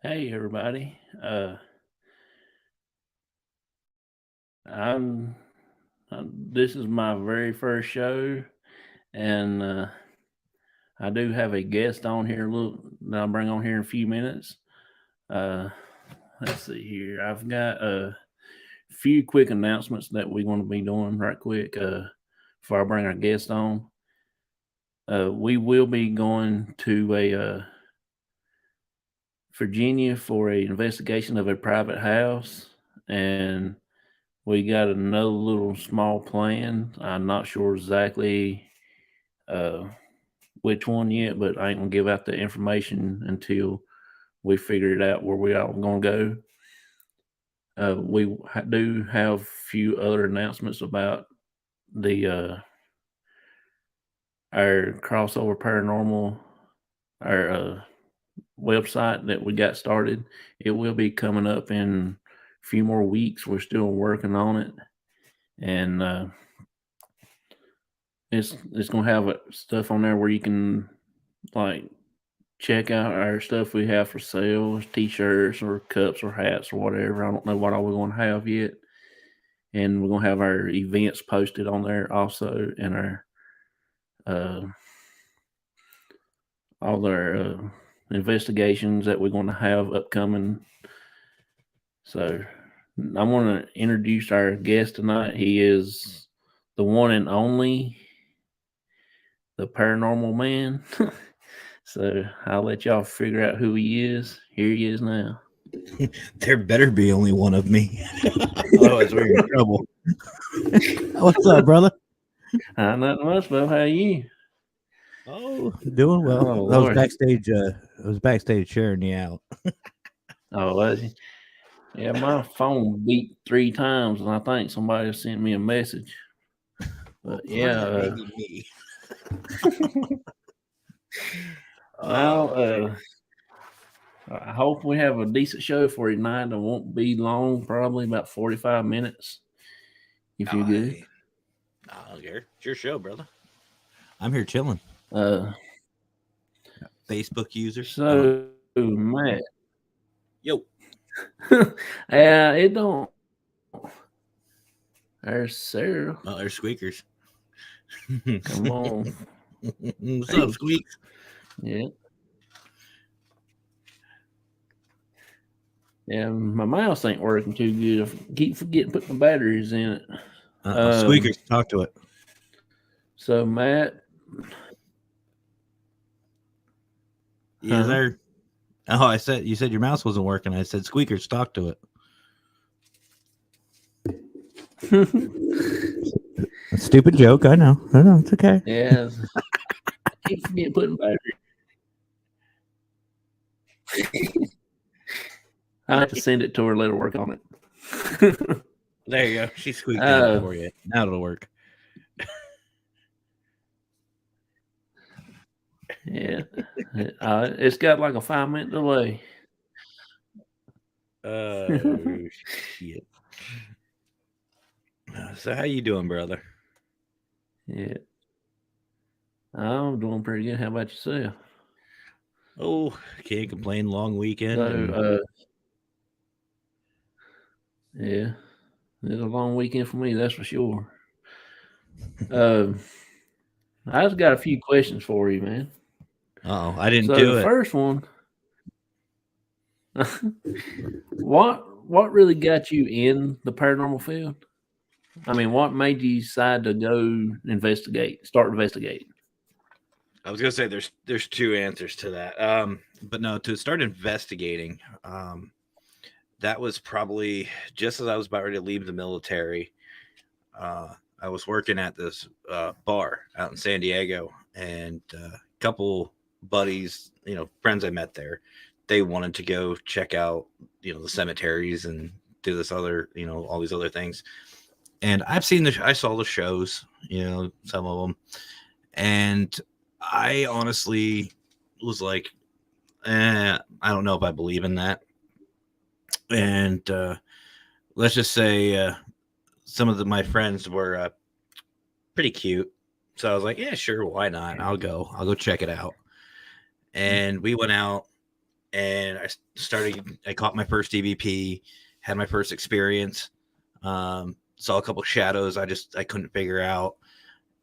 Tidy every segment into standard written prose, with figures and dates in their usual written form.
Hey everybody. I'm this is my very first show, and I do have a guest on here that I'll bring on here in a few minutes. Uh, let's see here. I've got a few quick announcements that we're going to be doing right quick before I bring our guest on. We will be going to a Virginia for a investigation of a private house, and we got another little small plan. I'm not sure exactly uh, which one yet, but I ain't gonna give out the information until we figure it out where we all gonna go. We do have a few other announcements about the our crossover paranormal, our website that we got started. It will be coming up in a few more weeks. We're still working on it, and it's gonna have stuff on there where you can like check out our stuff we have for sale, t-shirts or cups or hats or whatever. I don't know what all we're gonna have yet, and we're gonna have our events posted on there also, and our uh, all our investigations that we're going to have upcoming. So I want to introduce our guest tonight. He is the one and only, the paranormal man. So I'll let y'all figure out who he is. Here he is now. There better be only one of me. Otherwise, we're in trouble. What's up, brother? Nothing much, Bo. How are you? Oh, doing well. Oh, I was Lord. backstage. I was backstage sharing you out. Oh, was he? Yeah, my phone beat 3 times, and I think somebody sent me a message. Well, But part of yeah, that may be me. well, man. I hope we have a decent show for you tonight. It won't be long, probably about 45 minutes, if you're good. I don't care. It's your show, brother. I'm here chilling. Uh, Facebook user. so Matt, Yo. yeah, it don't. There's Sarah. Oh, there's squeakers. Come on. What's Hey. up, Squeaks? Yeah. Yeah, my mouse ain't working too good. I keep forgetting to put my batteries in it. Squeakers, talk to it. So Matt, Yes, sir. Oh, you said your mouse wasn't working. I said Squeakers, talk to it. A stupid joke. I know. It's okay. Yeah, I keep forgetting putting batteries. I have to send it to her, let her work on it. There you go. She squeaked out for you. Now it'll work. Yeah, it's got like a 5-minute delay. Shit. So how you doing, brother? Yeah, I'm doing pretty good. How about yourself? Oh, can't complain. Long weekend. So, yeah, it's a long weekend for me, that's for sure. I just got a few questions for you, man. Oh, I didn't So do the it. first one, what really got you in the paranormal field? I mean, what made you decide to go start investigating? I was gonna say there's two answers to that. But no, to start investigating, that was probably just as I was about ready to leave the military. I was working at this bar out in San Diego, and a couple buddies, friends I met there, they wanted to go check out, the cemeteries and do this other, all these other things. And I saw the shows, some of them, and I honestly was like, I don't know if I believe in that. And let's just say some of my friends were pretty cute. So I was like, yeah, sure, why not? I'll go check it out. And we went out, and I caught my first EVP, had my first experience, saw a couple shadows I couldn't figure out.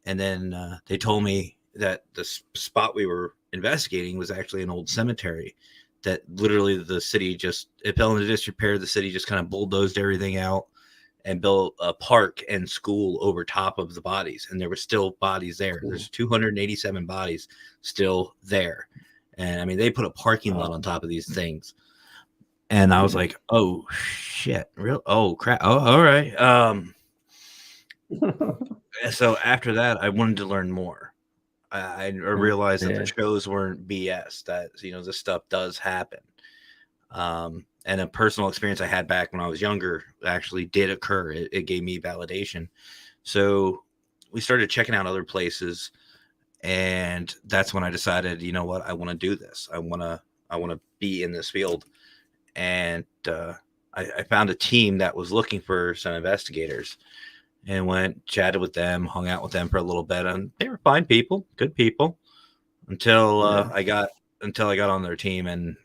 And then they told me that the spot we were investigating was actually an old cemetery that literally the city it fell into disrepair. The city just kind of bulldozed everything out and built a park and school over top of the bodies. And there were still bodies there. Cool. There's 287 bodies still there. And I mean, they put a parking lot on top of these things. And I was like, oh shit, real? Oh crap. Oh, all right. So after that, I wanted to learn more. I realized that the shows weren't BS, that, this stuff does happen. And a personal experience I had back when I was younger actually did occur. It gave me validation. So we started checking out other places, and that's when I decided, you know what, I want to do this. I want to be in this field. And I found a team that was looking for some investigators, and chatted with them, hung out with them for a little bit, and they were fine people, good people, until I got on their team, and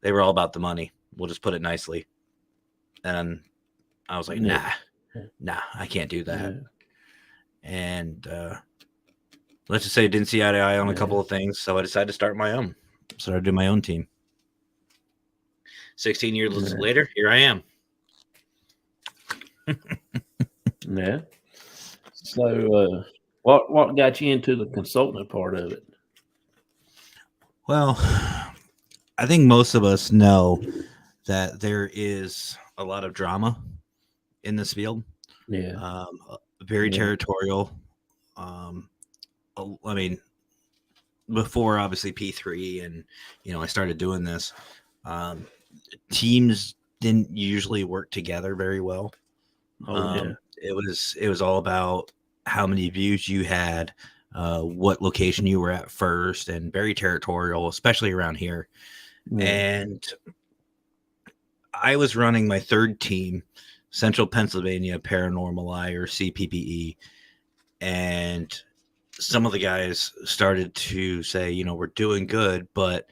they were all about the money. We'll just put it nicely. And I was like, nah, I can't do that. And let's just say I didn't see eye to eye on a couple of things, so I decided to start my own. Started doing my own team. 16 years later, here I am. Yeah. So, what got you into the consultant part of it? Well, I think most of us know that there is a lot of drama in this field. Yeah. Very territorial. I mean, before obviously P3 and, I started doing this, teams didn't usually work together very well. It was all about how many views you had, what location you were at first, and very territorial, especially around here. And I was running my third team, Central Pennsylvania Paranormal Eye, or C.P.P.E. And some of the guys started to say, we're doing good, but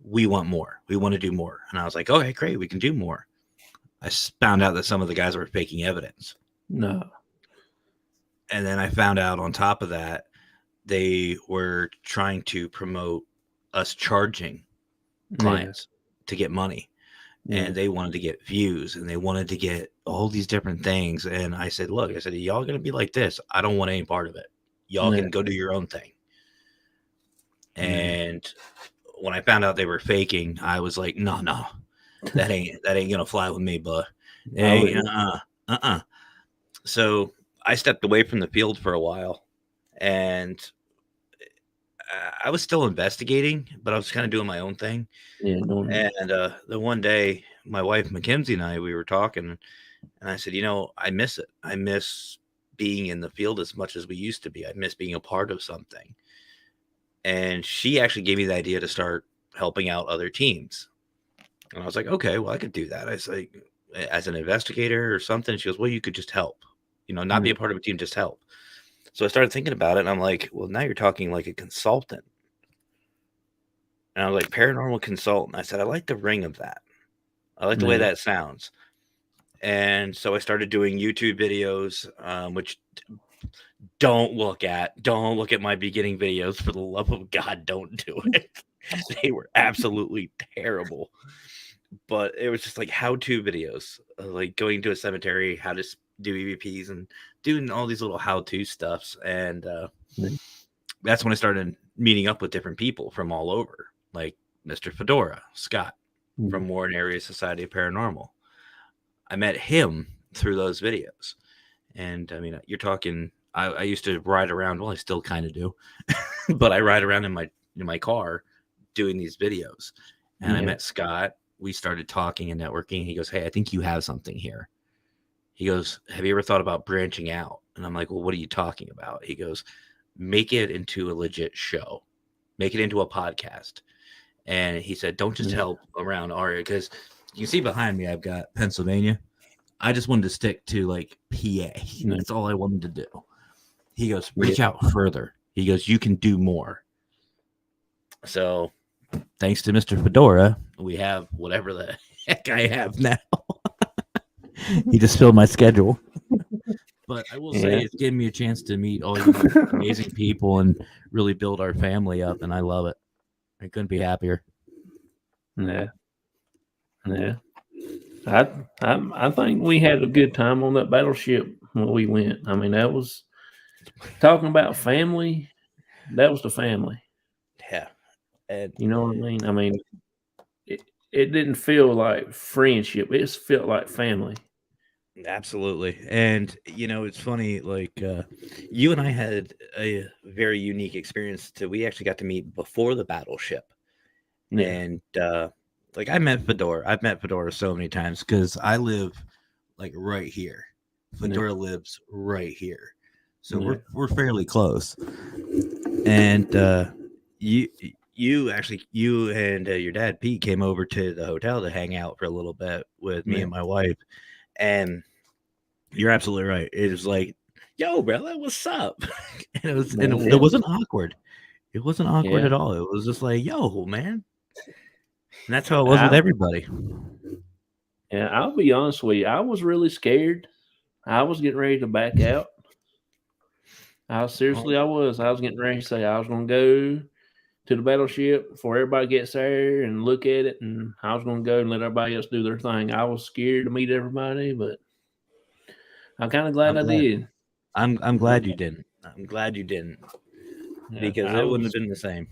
we want more. We want to do more. And I was like, okay, great, we can do more. I found out that some of the guys were faking evidence. No. And then I found out on top of that, they were trying to promote us charging clients to get money. And they wanted to get views, and they wanted to get all these different things. And I said, look, y'all going to be like this. I don't want any part of it. Y'all can go do your own thing. And when I found out they were faking, I was like, no, that ain't going to fly with me, bud. Hey, So I stepped away from the field for a while, and I was still investigating, but I was kind of doing my own thing. And the one day, my wife Mackenzie and I, we were talking, and I said, I miss it. I miss being in the field as much as we used to be. I miss being a part of something. And she actually gave me the idea to start helping out other teams. And I was like, okay, well, I could do that. I was like, as an investigator or something. She goes, well, you could just help, not be a part of a team, just help. So I started thinking about it, and I'm like, well, now you're talking like a consultant. And I was like, paranormal consultant. I said, I like the ring of that. I like the way that sounds. And so I started doing YouTube videos, which don't look at my beginning videos. For the love of God, don't do it. They were absolutely terrible. But it was just like how-to videos, like going to a cemetery, how to do EVPs, and doing all these little how-to stuffs. And that's when I started meeting up with different people from all over, like Mr. Fedora, Scott, from Warren Area Society of Paranormal. I met him through those videos. And I mean, you're talking, I used to ride around. Well, I still kind of do, but I ride around in my car doing these videos. And I met Scott. We started talking and networking. He goes, hey, I think you have something here. He goes, have you ever thought about branching out? And I'm like, well, what are you talking about? He goes, make it into a legit show. Make it into a podcast. And he said, don't just help around our area, because you see behind me, I've got Pennsylvania. I just wanted to stick to like PA. That's all I wanted to do. He goes, reach out further. He goes, you can do more. So thanks to Mr. Fedora, we have whatever the heck I have now. He just filled my schedule. But I will say Yeah, it's given me a chance to meet all you amazing people and really build our family up, and I love it. I couldn't be happier. yeah, yeah. I, I think we had a good time on that battleship when we went. I mean, that was talking about family. That was the family. Yeah, and You know what I mean? I mean, it, it didn't feel like friendship. It felt like family. absolutely. And it's funny. Like you and I had a very unique experience. We actually got to meet before the battleship, Yeah, and like I've met Fedora so many times because I live like right here. yeah, Fedora lives right here, so yeah, we're fairly close. And you you and your dad Pete came over to the hotel to hang out for a little bit with me yeah, and my wife, and you're absolutely right. It was like, yo, brother, what's up? And it yeah, wasn't awkward. It wasn't awkward yeah. at all. It was just like, yo, man. And that's how it was with I, everybody. yeah, I'll be honest with you. I was really scared. I was getting ready to back out. Oh, I was. I was getting ready to say I was going to go to the battleship before everybody gets there and look at it, and I was going to go and let everybody else do their thing. I was scared to meet everybody, but I'm kind of glad I'm I glad. did. I'm glad you didn't. I'm glad you didn't Yeah, because I it wouldn't have was. been the same.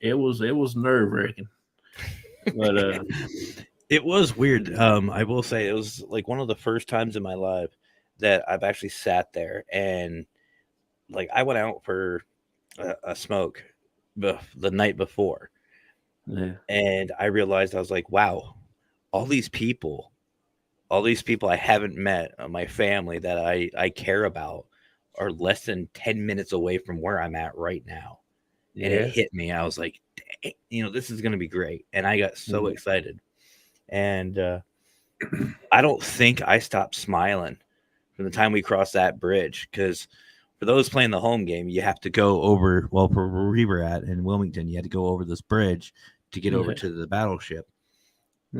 It was nerve wracking, but It was weird. I will say it was like one of the first times in my life that I've actually sat there and like I went out for a smoke the night before, yeah, and I realized I was like, wow, all these people, all these people I haven't met, my family that I care about, are less than 10 minutes away from where I'm at right now, and it yeah, hit me. I was like, "Dang, this is gonna be great, and I got so yeah, excited, and I don't think I stopped smiling from the time we crossed that bridge because for those playing the home game, you have to go over. Well, for where we were at in Wilmington, you had to go over this bridge to get over yeah, to the battleship.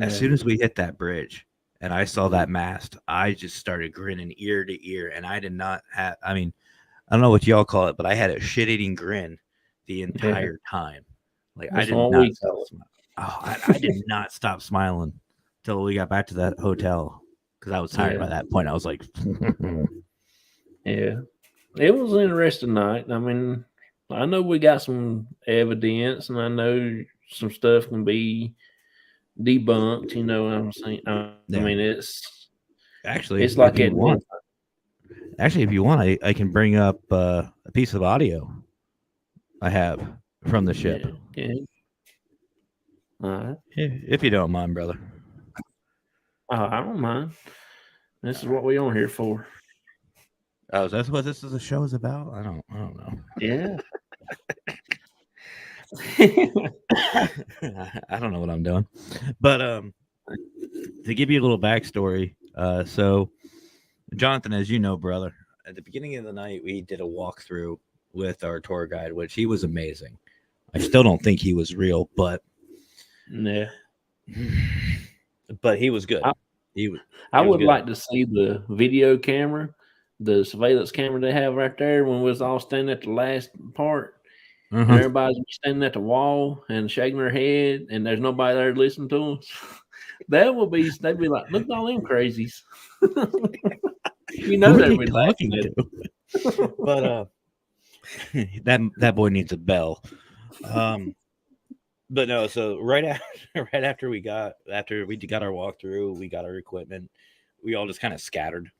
As yeah, soon as we hit that bridge and I saw that mast, I just started grinning ear to ear, and I did not have. I mean, I don't know what y'all call it, but I had a shit-eating grin the yeah. entire time. Like I That's did what not we stop call smiling. Oh, I did not stop smiling till we got back to that hotel because I was it. tired Yeah, by that point. I was like, yeah. It was an interesting night. I mean, I know we got some evidence, and I know some stuff can be debunked. You know what I'm saying? I mean, yeah. it's Actually, like if at you one. want, if you want, I can bring up a piece of audio I have from the ship, Yeah, yeah. All right. if you don't mind, brother. Oh, I don't mind. This All is right. what we on here for. Oh, that's what this is a show is about. I don't know. Yeah. I don't know what I'm doing, but to give you a little backstory, so Jonathan, as you know, brother, at the beginning of the night we did a walkthrough with our tour guide, which he was amazing. I still don't think he was real, but Yeah. he was good. I, He was I he was would good. like to see the video camera, the surveillance camera they have right there when we was all standing at the last part, and Uh-huh. everybody's standing at the wall and shaking their head, and there's nobody there listening to us. That would be. They'd be like, "Look at all them crazies." You know Who are they'd they be talking laughing at to? But that boy needs a bell. Um, but no, so right after after we got our walkthrough, we got our equipment, we all just kind of scattered.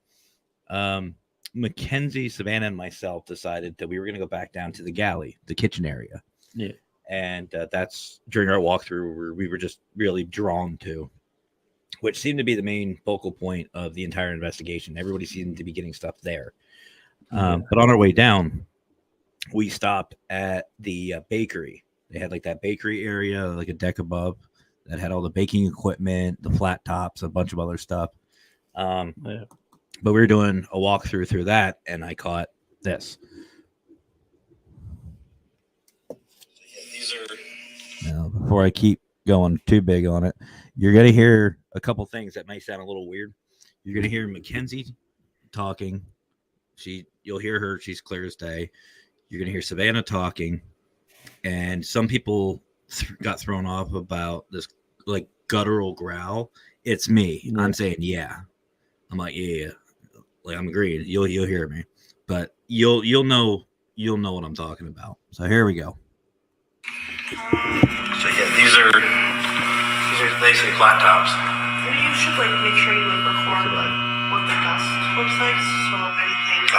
Um, Mackenzie, Savannah, and myself decided that we were going to go back down to the galley, the kitchen area, Yeah, and that's during our walkthrough where we were just really drawn to, which seemed to be the main focal point of the entire investigation. Everybody seemed to be getting stuff there. yeah, But on our way down, we stopped at the bakery. They had like that bakery area, like a deck above that had all the baking equipment, the flat tops, a bunch of other stuff. Um, yeah. but we were doing a walkthrough through that, and I caught this. These are before I keep going too big on it, you're going to hear a couple things that may sound a little weird. You're going to hear Mackenzie talking. You'll hear her. She's clear as day. You're going to hear Savannah talking. And some people got thrown off about this like guttural growl. It's me. Yeah. I'm saying, yeah. I'm like, yeah. Like I'm agreeing. You'll hear me. But you'll know what I'm talking about. So here we go. So yeah, these are basically flat tops. Maybe you should like make sure you like record like what the dust looks like, so if anything the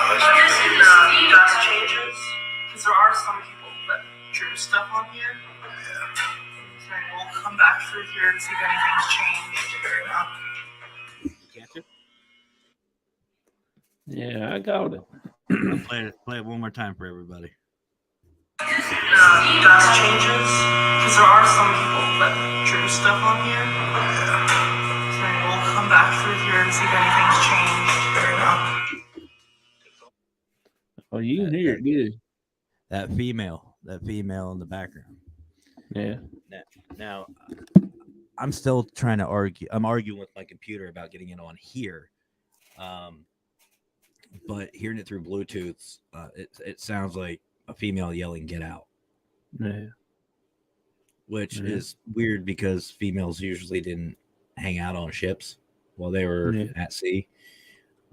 dust changes, because there are some people that drew stuff on here. So we'll come back through here and see if anything's changed. Catch it? Yeah, I got it. Play it one more time for everybody. Dust changes, because there are some people that drew stuff on here. So we'll come back through here and see if anything's changed. Oh, you can hear it good. That female in the background. Yeah. Now, I'm still trying to argue. I'm arguing with my computer about getting it on here. But hearing it through Bluetooth, it sounds like a female yelling, "Get out." Yeah. Which is weird because females usually didn't hang out on ships while they were at sea.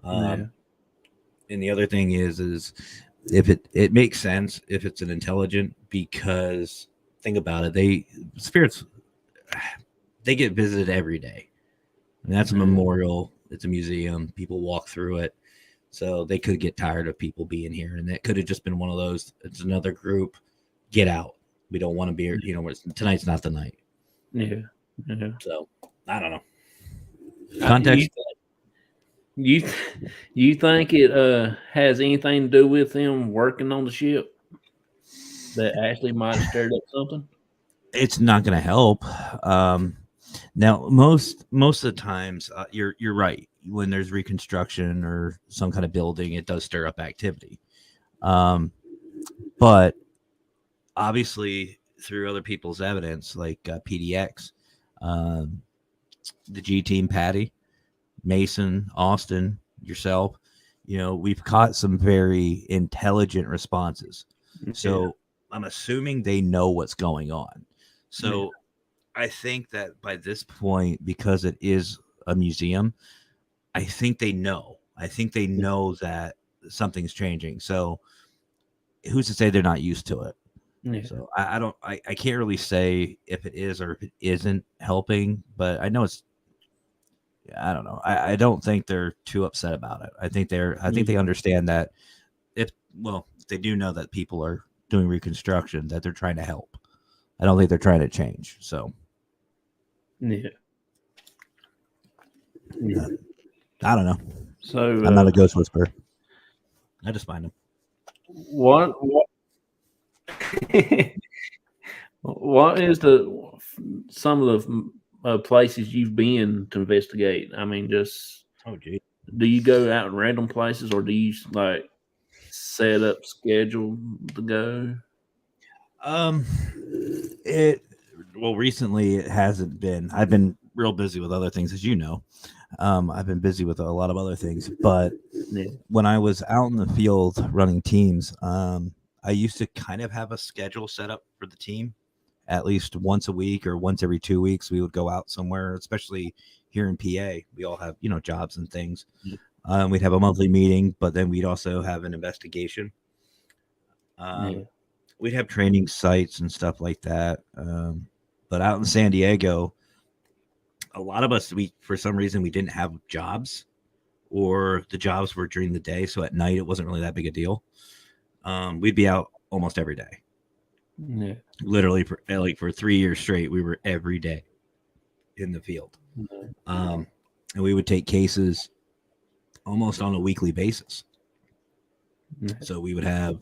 And the other thing is if it makes sense if it's an intelligent, because think about it, spirits, they get visited every day. And that's a memorial. It's a museum. People walk through it. So they could get tired of people being here. And that could have just been one of those. It's another group. Get out. We don't want to be here. Tonight's not the night. Yeah. So I don't know. Context. You think it has anything to do with them working on the ship that actually might have stirred up something? It's not going to help. Now, most of the times, you're right. When there's reconstruction or some kind of building, it does stir up activity. But obviously, through other people's evidence, like PDX, the G team, Patty, Mason, Austin, yourself, we've caught some very intelligent responses. So I'm assuming they know what's going on. So I think that by this point, because it is a museum, I think they know. I think they know that something's changing. So who's to say they're not used to it? Yeah. So I can't really say if it is or if it isn't helping, but I know I don't know. I don't think they're too upset about it. I think they understand that they do know that people are doing reconstruction, that they're trying to help. I don't think they're trying to change. So yeah. I don't know. So I'm not a ghost whisperer. I just find them. What what is some of the places you've been to investigate? I mean, just do you go out in random places, or do you like set up schedule to go? Recently it hasn't been. I've been real busy with other things, as you know. I've been busy with a lot of other things, but when I was out in the field running teams, I used to kind of have a schedule set up for the team. At least once a week or once every 2 weeks, we would go out somewhere, especially here in PA. We all have, jobs and things. We'd have a monthly meeting, but then we'd also have an investigation. We'd have training sites and stuff like that. But out in San Diego, a lot of us, for some reason, we didn't have jobs, or the jobs were during the day. So at night, it wasn't really that big a deal. We'd be out almost every day. Yeah. Literally for 3 years straight, we were every day in the field. And we would take cases almost on a weekly basis. So we would have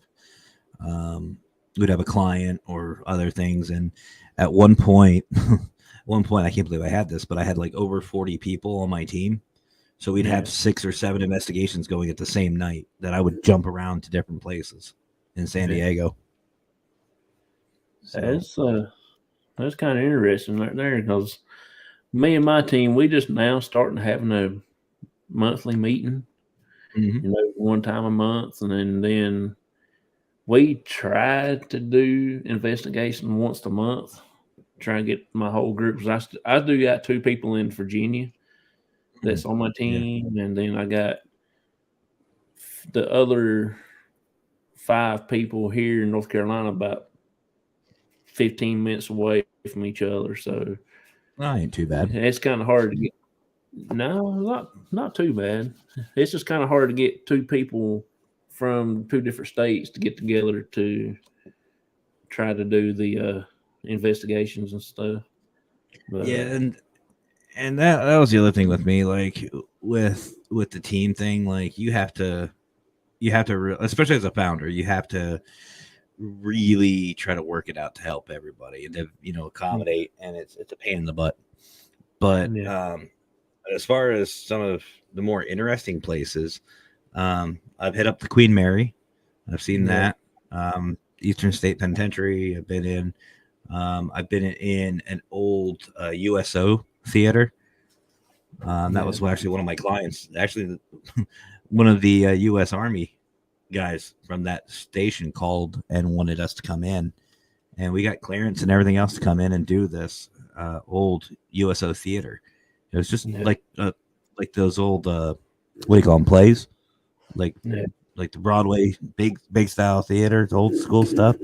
a client or other things. And at one point, I can't believe I had this, but I had like over 40 people on my team. So we'd have 6 or 7 investigations going at the same night that I would jump around to different places in San Diego. So, That's kind of interesting right there because me and my team, we just now starting having a monthly meeting, one time a month, and then we try to do investigation once a month. Try and get my whole group. I do got 2 people in Virginia that's on my team, and then I got the other 5 people here in North Carolina, about 15 minutes away from each other. So ain't too bad. It's kind of hard to get. No, not too bad. It's just kind of hard to get 2 people from 2 different states to get together to try to do the investigations and stuff. But, and that was the other thing with me, like with the team thing. Like you have to, especially as a founder, you have to really try to work it out to help everybody and to accommodate. And it's a pain in the butt. But as far as some of the more interesting places, I've hit up the Queen Mary. I've seen that. Eastern State Penitentiary. I've been in an old USO theater. That was actually one of my clients. Actually, one of the U.S. Army guys from that station called and wanted us to come in, and we got clearance and everything else to come in and do this old USO theater. It was just like those old what do you call them, plays, like the Broadway big style theater, old school stuff.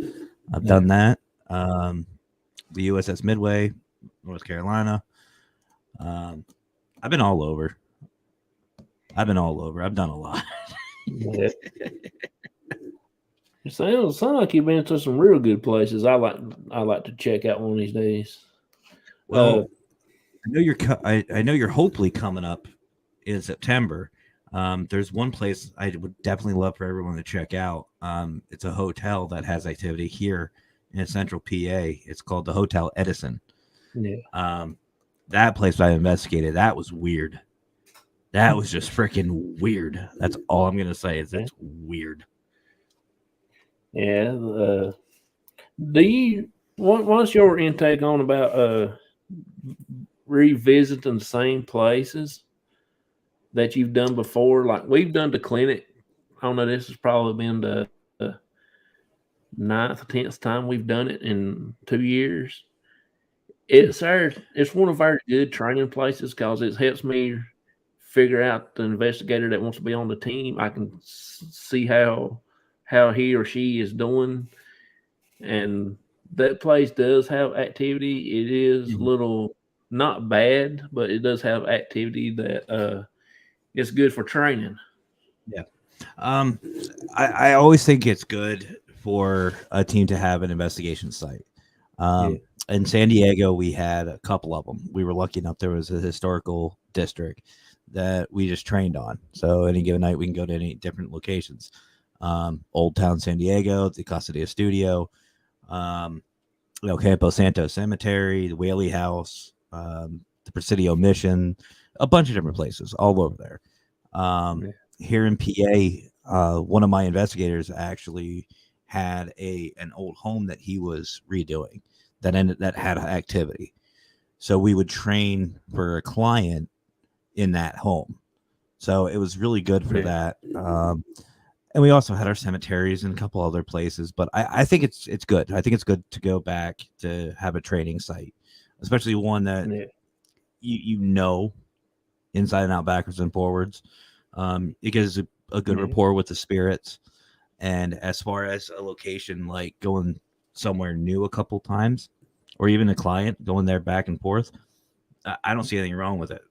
I've done that. The USS Midway, North Carolina. I've been all over. I've done a lot. It sounds like you've been to some real good places. I like to check out one of these days. Well, I know you're hopefully coming up in September. There's one place I would definitely love for everyone to check out. It's a hotel that has activity here in Central PA. It's called the Hotel Edison. Yeah. That place I investigated, that was weird. That was just freaking weird. That's all I'm gonna say is it's weird. Yeah. What's your intake on about revisiting the same places that you've done before? Like we've done the clinic. I don't know. This has probably been the 9th or 10th time we've done it in 2 years. It's one of our good training places because it helps me figure out the investigator that wants to be on the team. I can see how he or she is doing, and that place does have activity. It is a little not bad, but it does have activity that it's good for training. Yeah. I always think it's good for a team to have an investigation site. In San Diego, we had a couple of them. We were lucky enough. There was a historical district that we just trained on. So any given night, we can go to any different locations. Old Town San Diego, the Casa de Estudio, Campo Santo Cemetery, the Whaley House, the Presidio Mission, a bunch of different places all over there. Here in PA, one of my investigators actually had an old home that he was redoing that had activity. So we would train for a client in that home. So it was really good for that. And we also had our cemeteries and a couple other places, but I think it's good. I think it's good to go back to have a training site, especially one that you know inside and out, backwards and forwards. It gives a good rapport with the spirits. And as far as a location, like going somewhere new a couple times, or even a client going there back and forth, I don't see anything wrong with it.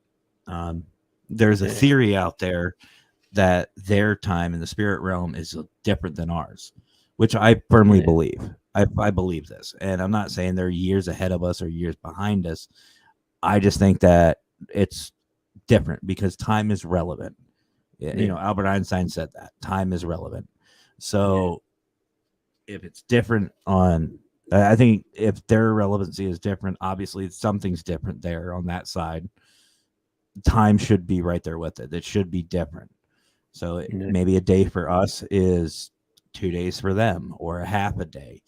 There's a theory out there that their time in the spirit realm is different than ours, which I firmly believe. I believe this, and I'm not saying they're years ahead of us or years behind us. I just think that it's different because time is relevant. You know, Albert Einstein said that time is relevant. So if it's different I think if their relevancy is different, obviously something's different there on that side. Time should be right there with it. It should be different. So maybe a day for us is 2 days for them, or a half a day.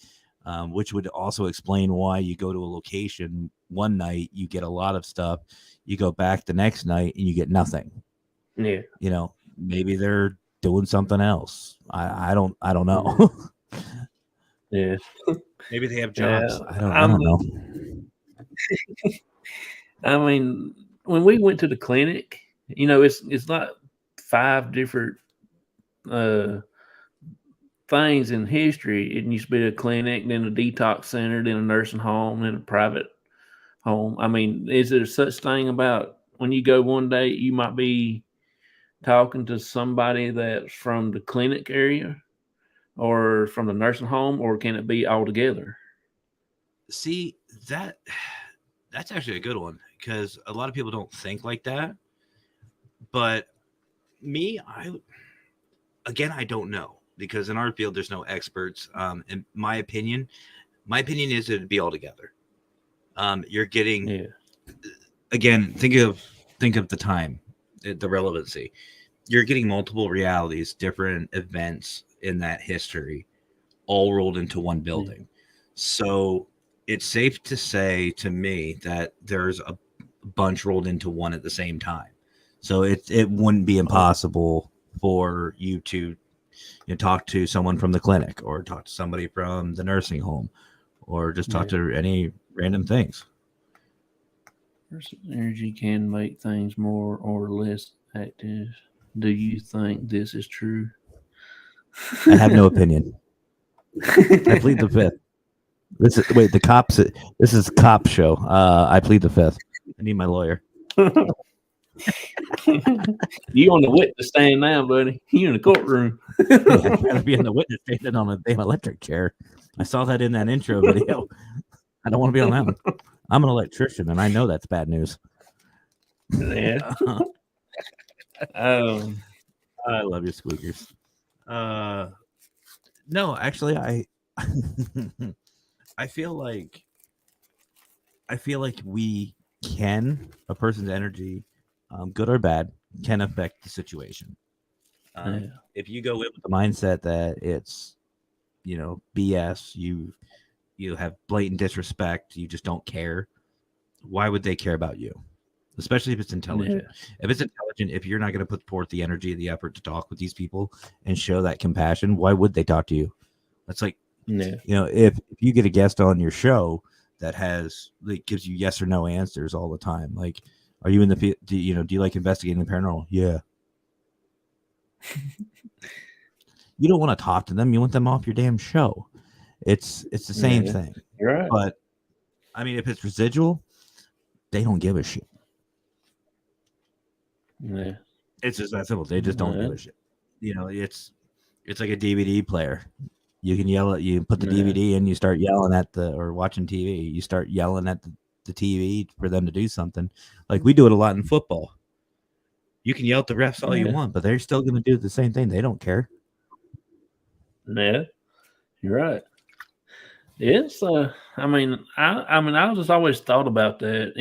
which would also explain why you go to a location one night, you get a lot of stuff, you go back the next night and you get nothing. Yeah. You know, maybe they're doing something else. I don't know. Yeah. Maybe they have jobs. I don't know. I mean, when we went to the clinic, you know, it's like 5 different things in history. It used to be a clinic, then a detox center, then a nursing home, then a private home. I mean, is there such thing about when you go one day, you might be talking to somebody that's from the clinic area or from the nursing home, or can it be all together? See, that's actually a good one because a lot of people don't think like that. But me, I don't know because in our field there's no experts. In my opinion is it'd be all together. You're getting again, think of the time, the relevancy. You're getting multiple realities, different events in that history, all rolled into one building. So it's safe to say to me that there's a bunch rolled into one at the same time. So it wouldn't be impossible for you to talk to someone from the clinic or talk to somebody from the nursing home or just talk to any random things. Energy can make things more or less active. Do you think this is true? I have no opinion. I plead the fifth. This is the cops. This is cop show. I plead the fifth. I need my lawyer. You on the witness stand now, buddy. You in the courtroom. I'd rather be in the witness standing on a damn electric chair. I saw that in that intro video. I don't want to be on that one. I'm an electrician, and I know that's bad news. Yeah. I love you, squeakers. No, actually, I feel like we can, a person's energy, good or bad, can affect the situation. If you go in with the mindset that it's, BS, you have blatant disrespect, you just don't care, why would they care about you? Especially if it's intelligent. If it's intelligent, if you're not going to put forth the energy, the effort to talk with these people and show that compassion, why would they talk to you? That's like, if you get a guest on your show that gives you yes or no answers all the time, like, are you in the field? Do you like investigating the paranormal? Yeah. You don't want to talk to them. You want them off your damn show. It's the same thing. You're right. But I mean, if it's residual, they don't give a shit. Yeah. It's just that simple. They just don't give a shit. It's like a DVD player. You can yell at you put the DVD in, you start yelling at or watching TV. You start yelling at the TV for them to do something. Like we do it a lot in football. You can yell at the refs all you want, but they're still going to do the same thing. They don't care. Yeah, you're right. It's I just always thought about that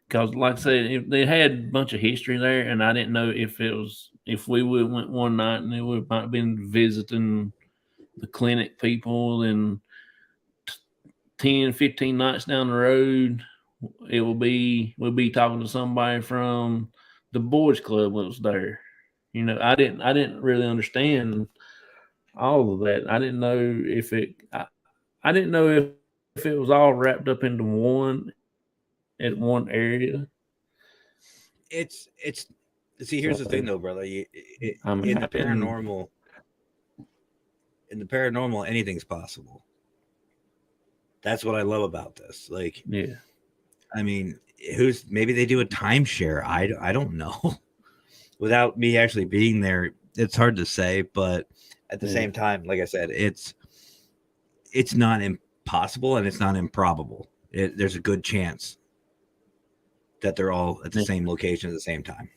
because like I said, if they had a bunch of history there, and I didn't know if we would went one night and we might have been visiting the clinic people, and 10, 15 nights down the road, we'll be talking to somebody from the boys club that was there. I didn't really understand all of that. I didn't know if I didn't know if it was all wrapped up into one area. It's see, here's the thing though, brother. In the paranormal, anything's possible. That's what I love about this. Like, I mean, maybe they do a timeshare. I don't know. Without me actually being there, it's hard to say. But at the same time, like I said, it's not impossible and it's not improbable. There's a good chance that they're all at the same location at the same time.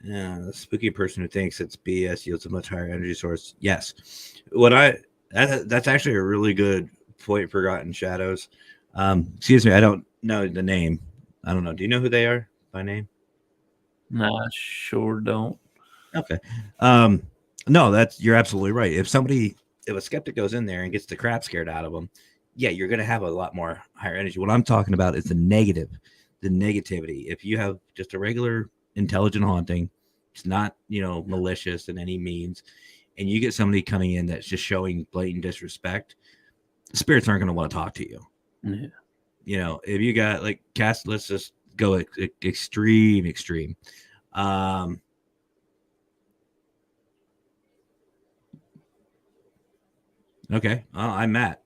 Yeah, the spooky person who thinks it's BS yields a much higher energy source. Yes, that's actually a really good point. Forgotten Shadows. Excuse me, I don't know the name. I don't know. Do you know who they are by name? No, I sure don't. Okay. No, you're absolutely right. If somebody if a skeptic goes in there and gets the crap scared out of them, yeah, you're going to have a lot more higher energy. What I'm talking about is the negativity. If you have just a regular intelligent haunting, it's not, malicious in any means, and you get somebody coming in that's just showing blatant disrespect, spirits aren't going to want to talk to you. Yeah. If you got like cast, let's just go extreme. Okay, I'm Matt.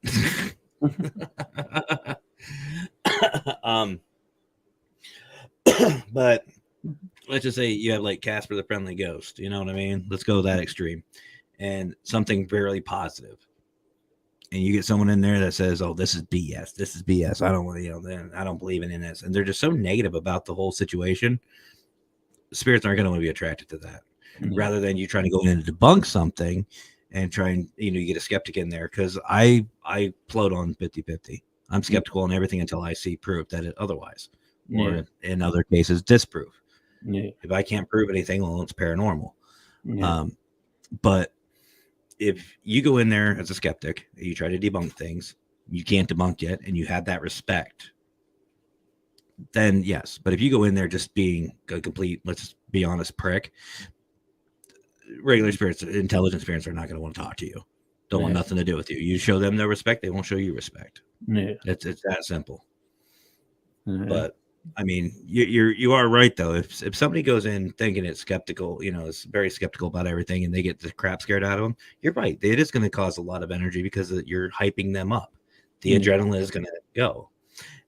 But let's just say you have like Casper the Friendly Ghost. You know what I mean? Let's go that extreme, and something very positive. And you get someone in there that says, "Oh, this is BS. This is BS. I don't want to, I don't believe in this," and they're just so negative about the whole situation. Spirits aren't going to want to be attracted to that. Rather than you trying to go in and debunk something and try and, you get a skeptic in there. Because I float on 50-50. I'm skeptical on everything until I see proof that it otherwise, or in other cases, disproof. Yeah. If I can't prove anything, well, it's paranormal. Yeah. But if you go in there as a skeptic, you try to debunk things, you can't debunk it, and you have that respect, then yes. But if you go in there just being a complete, let's be honest, prick, regular spirits, intelligent spirits are not going to want to talk to you. Don't want nothing to do with you. You show them their respect, they won't show you respect. Yeah. It's that simple. But I mean, you are right though. If somebody goes in thinking it's skeptical, is very skeptical about everything, and they get the crap scared out of them, you're right. It is going to cause a lot of energy because you're hyping them up. The adrenaline is going to go.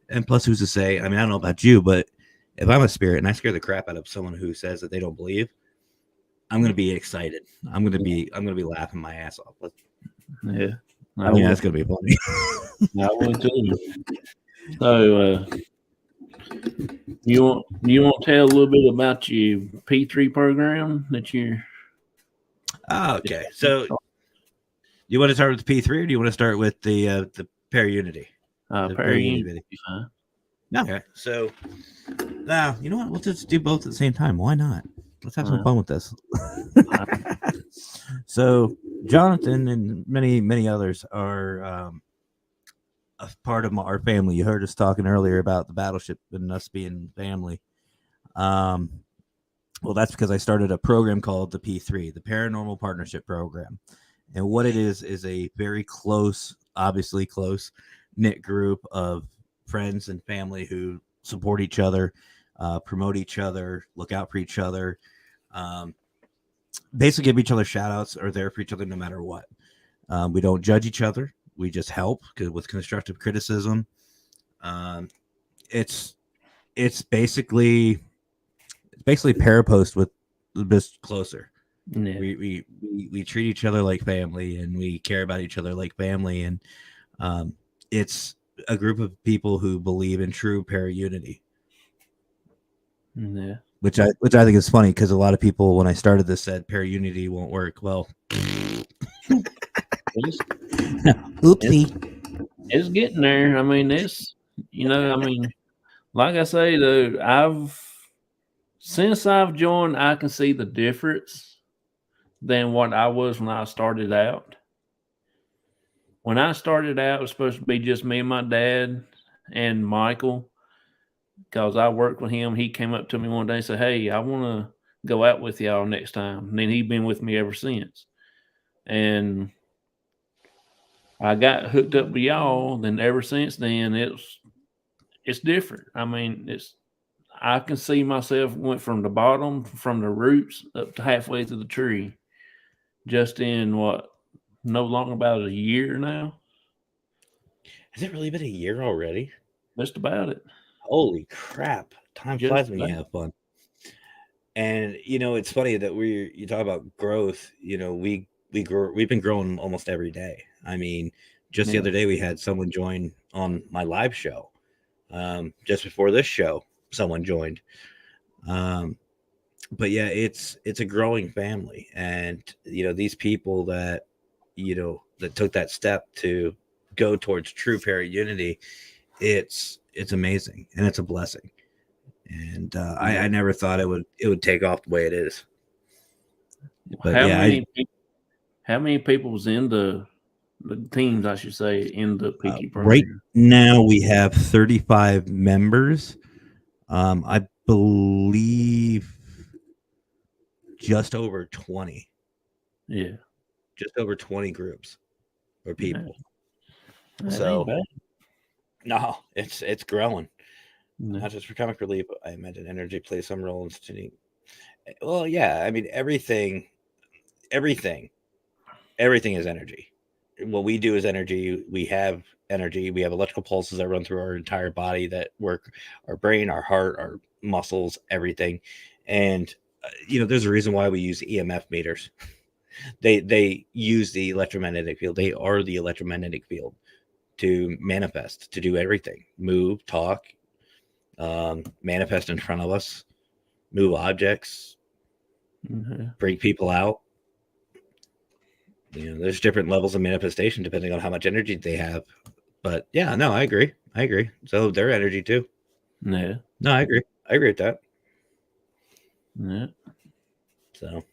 And plus, who's to say? I mean, I don't know about you, but if I'm a spirit and I scare the crap out of someone who says that they don't believe, I'm going to be excited. I'm going to be laughing my ass off. Yeah. I mean, that's going to be funny. I would too. So, you want to tell a little bit about your P3 program that you're? Okay, so you want to start with the P3, or do you want to start with the Paraunity? Paraunity. Okay, so now you know what? We'll just do both at the same time. Why not? Let's have some fun with this. So Jonathan and many others are a part of our family. You heard us talking earlier about the battleship and us being family. Well, that's because I started a program called the P3, the Paranormal Partnership Program. And what it is a very obviously close knit group of friends and family who support each other, promote each other, look out for each other, basically give each other shout outs, are there for each other no matter what. We don't judge each other. We just help with constructive criticism. It's basically Parapost with just closer. Yeah. We treat each other like family, and we care about each other like family, and it's a group of people who believe in true paraunity. Yeah. Which I think is funny, because a lot of people, when I started this, said paraunity won't work. Well, oopsie. It's getting there. I mean, like I say though, since I've joined, I can see the difference than what I was when I started out. When I started out, it was supposed to be just me and my dad and Michael, because I worked with him. He came up to me one day and said, "Hey, I want to go out with y'all next time." And then he's been with me ever since. And I got hooked up with y'all. Then ever since then, it's different. I mean, I can see myself went from the bottom, from the roots up to halfway to the tree, just in no longer about a year now. Has it really been a year already? Just about it. Holy crap! Time flies when you have fun. And it's funny that you talk about growth. We've been growing almost every day. I mean, just the other day we had someone join on my live show. Just before this show, someone joined. But yeah, it's a growing family, and these people that that took that step to go towards true paraunity, it's amazing, and it's a blessing. And I never thought it would take off the way it is. But how many people was in the the teams, I should say, in the PT Right program? now, we have 35 members. I believe just over 20. Yeah. Just over 20 groups or people. That So ain't bad. No, it's growing. No. Not just for comic relief, but I imagine energy plays some role in studying. Well, yeah, I mean everything is energy. What we do is energy. We have energy. We have electrical pulses that run through our entire body that work our brain, our heart, our muscles, everything. And there's a reason why we use EMF meters. They use the electromagnetic field. They are the electromagnetic field to manifest, to do everything, move, talk, manifest in front of us, move objects, bring people out. There's different levels of manifestation depending on how much energy they have. But yeah, no, I agree. So their energy too. Yeah. No, I agree with that. Yeah. So,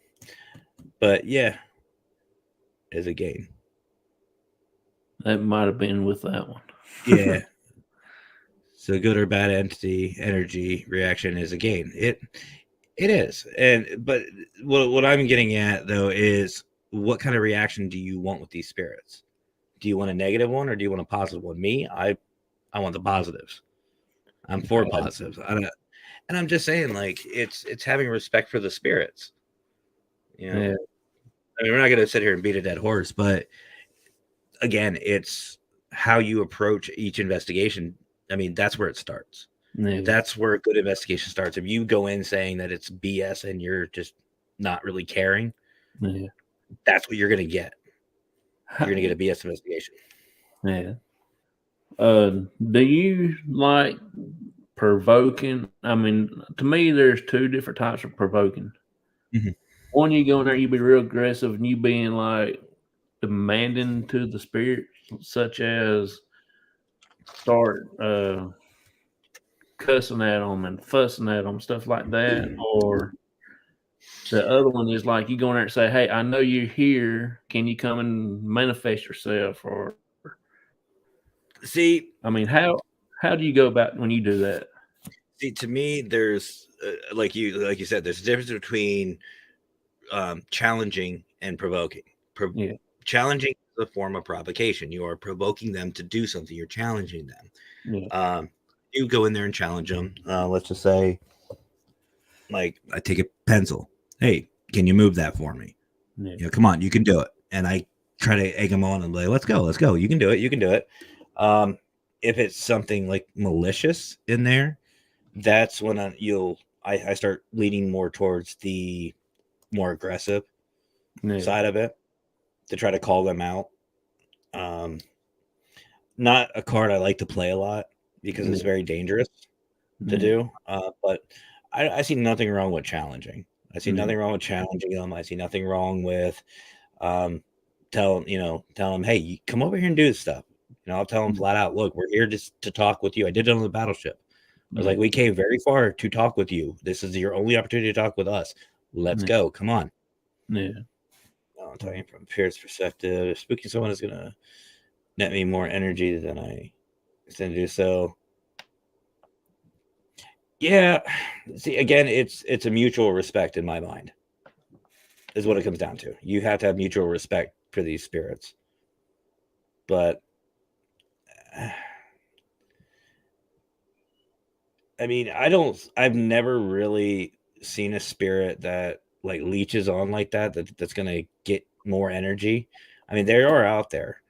but yeah, is a game. That might have been with that one. Yeah. So good or bad entity energy reaction is a gain. It is. But what I'm getting at though is what kind of reaction do you want with these spirits? Do you want a negative one or do you want a positive one? Me, I want the positives. I'm for positives. And I'm just saying, like, it's having respect for the spirits. Yeah. I mean, we're not going to sit here and beat a dead horse, but again, it's how you approach each investigation. I mean, that's where it starts. Yeah. That's where a good investigation starts. If you go in saying that it's BS and you're just not really caring, Yeah. that's what you're going to get. You're going to get a BS investigation. Yeah. Do you like provoking? I mean, to me, there's two different types of provoking. Mm-hmm. One, you go in there, you be real aggressive, and you being like demanding to the spirit, such as start cussing at them and fussing at them, stuff like that. Or the other one is like you go in there and say, "Hey, I know you're here. Can you come and manifest yourself?" Or see, I mean, how do you go about when you do that? See, to me, there's like you said, there's a difference between challenging and provoking. Yeah. Challenging is a form of provocation. You are provoking them to do something. You're challenging them. Yeah. You go in there and challenge them. Let's just say, like, I take a pencil. Hey, can you move that for me? Yeah. Come on, you can do it. And I try to egg them on and be like, let's go. You can do it. If it's something like malicious in there, that's when I start leaning more towards the more aggressive side of it to try to call them out. Not a card I like to play a lot because it's very dangerous to do. But I see nothing wrong with challenging. I see nothing wrong with challenging them. I see nothing wrong with tell them, hey, come over here and do this stuff. I'll tell them flat out, look, we're here just to talk with you. I did it on the battleship. I was like, we came very far to talk with you. This is your only opportunity to talk with us. Let's go. Come on. Yeah. I'm talking from Pierce's perspective. Spooking someone is going to net me more energy than I intend to do so. Yeah. See, again, it's a mutual respect in my mind, is what it comes down to. You have to have mutual respect for these spirits. But I mean, I've never really seen a spirit that like leeches on like that's going to get more energy. I mean, they are out there,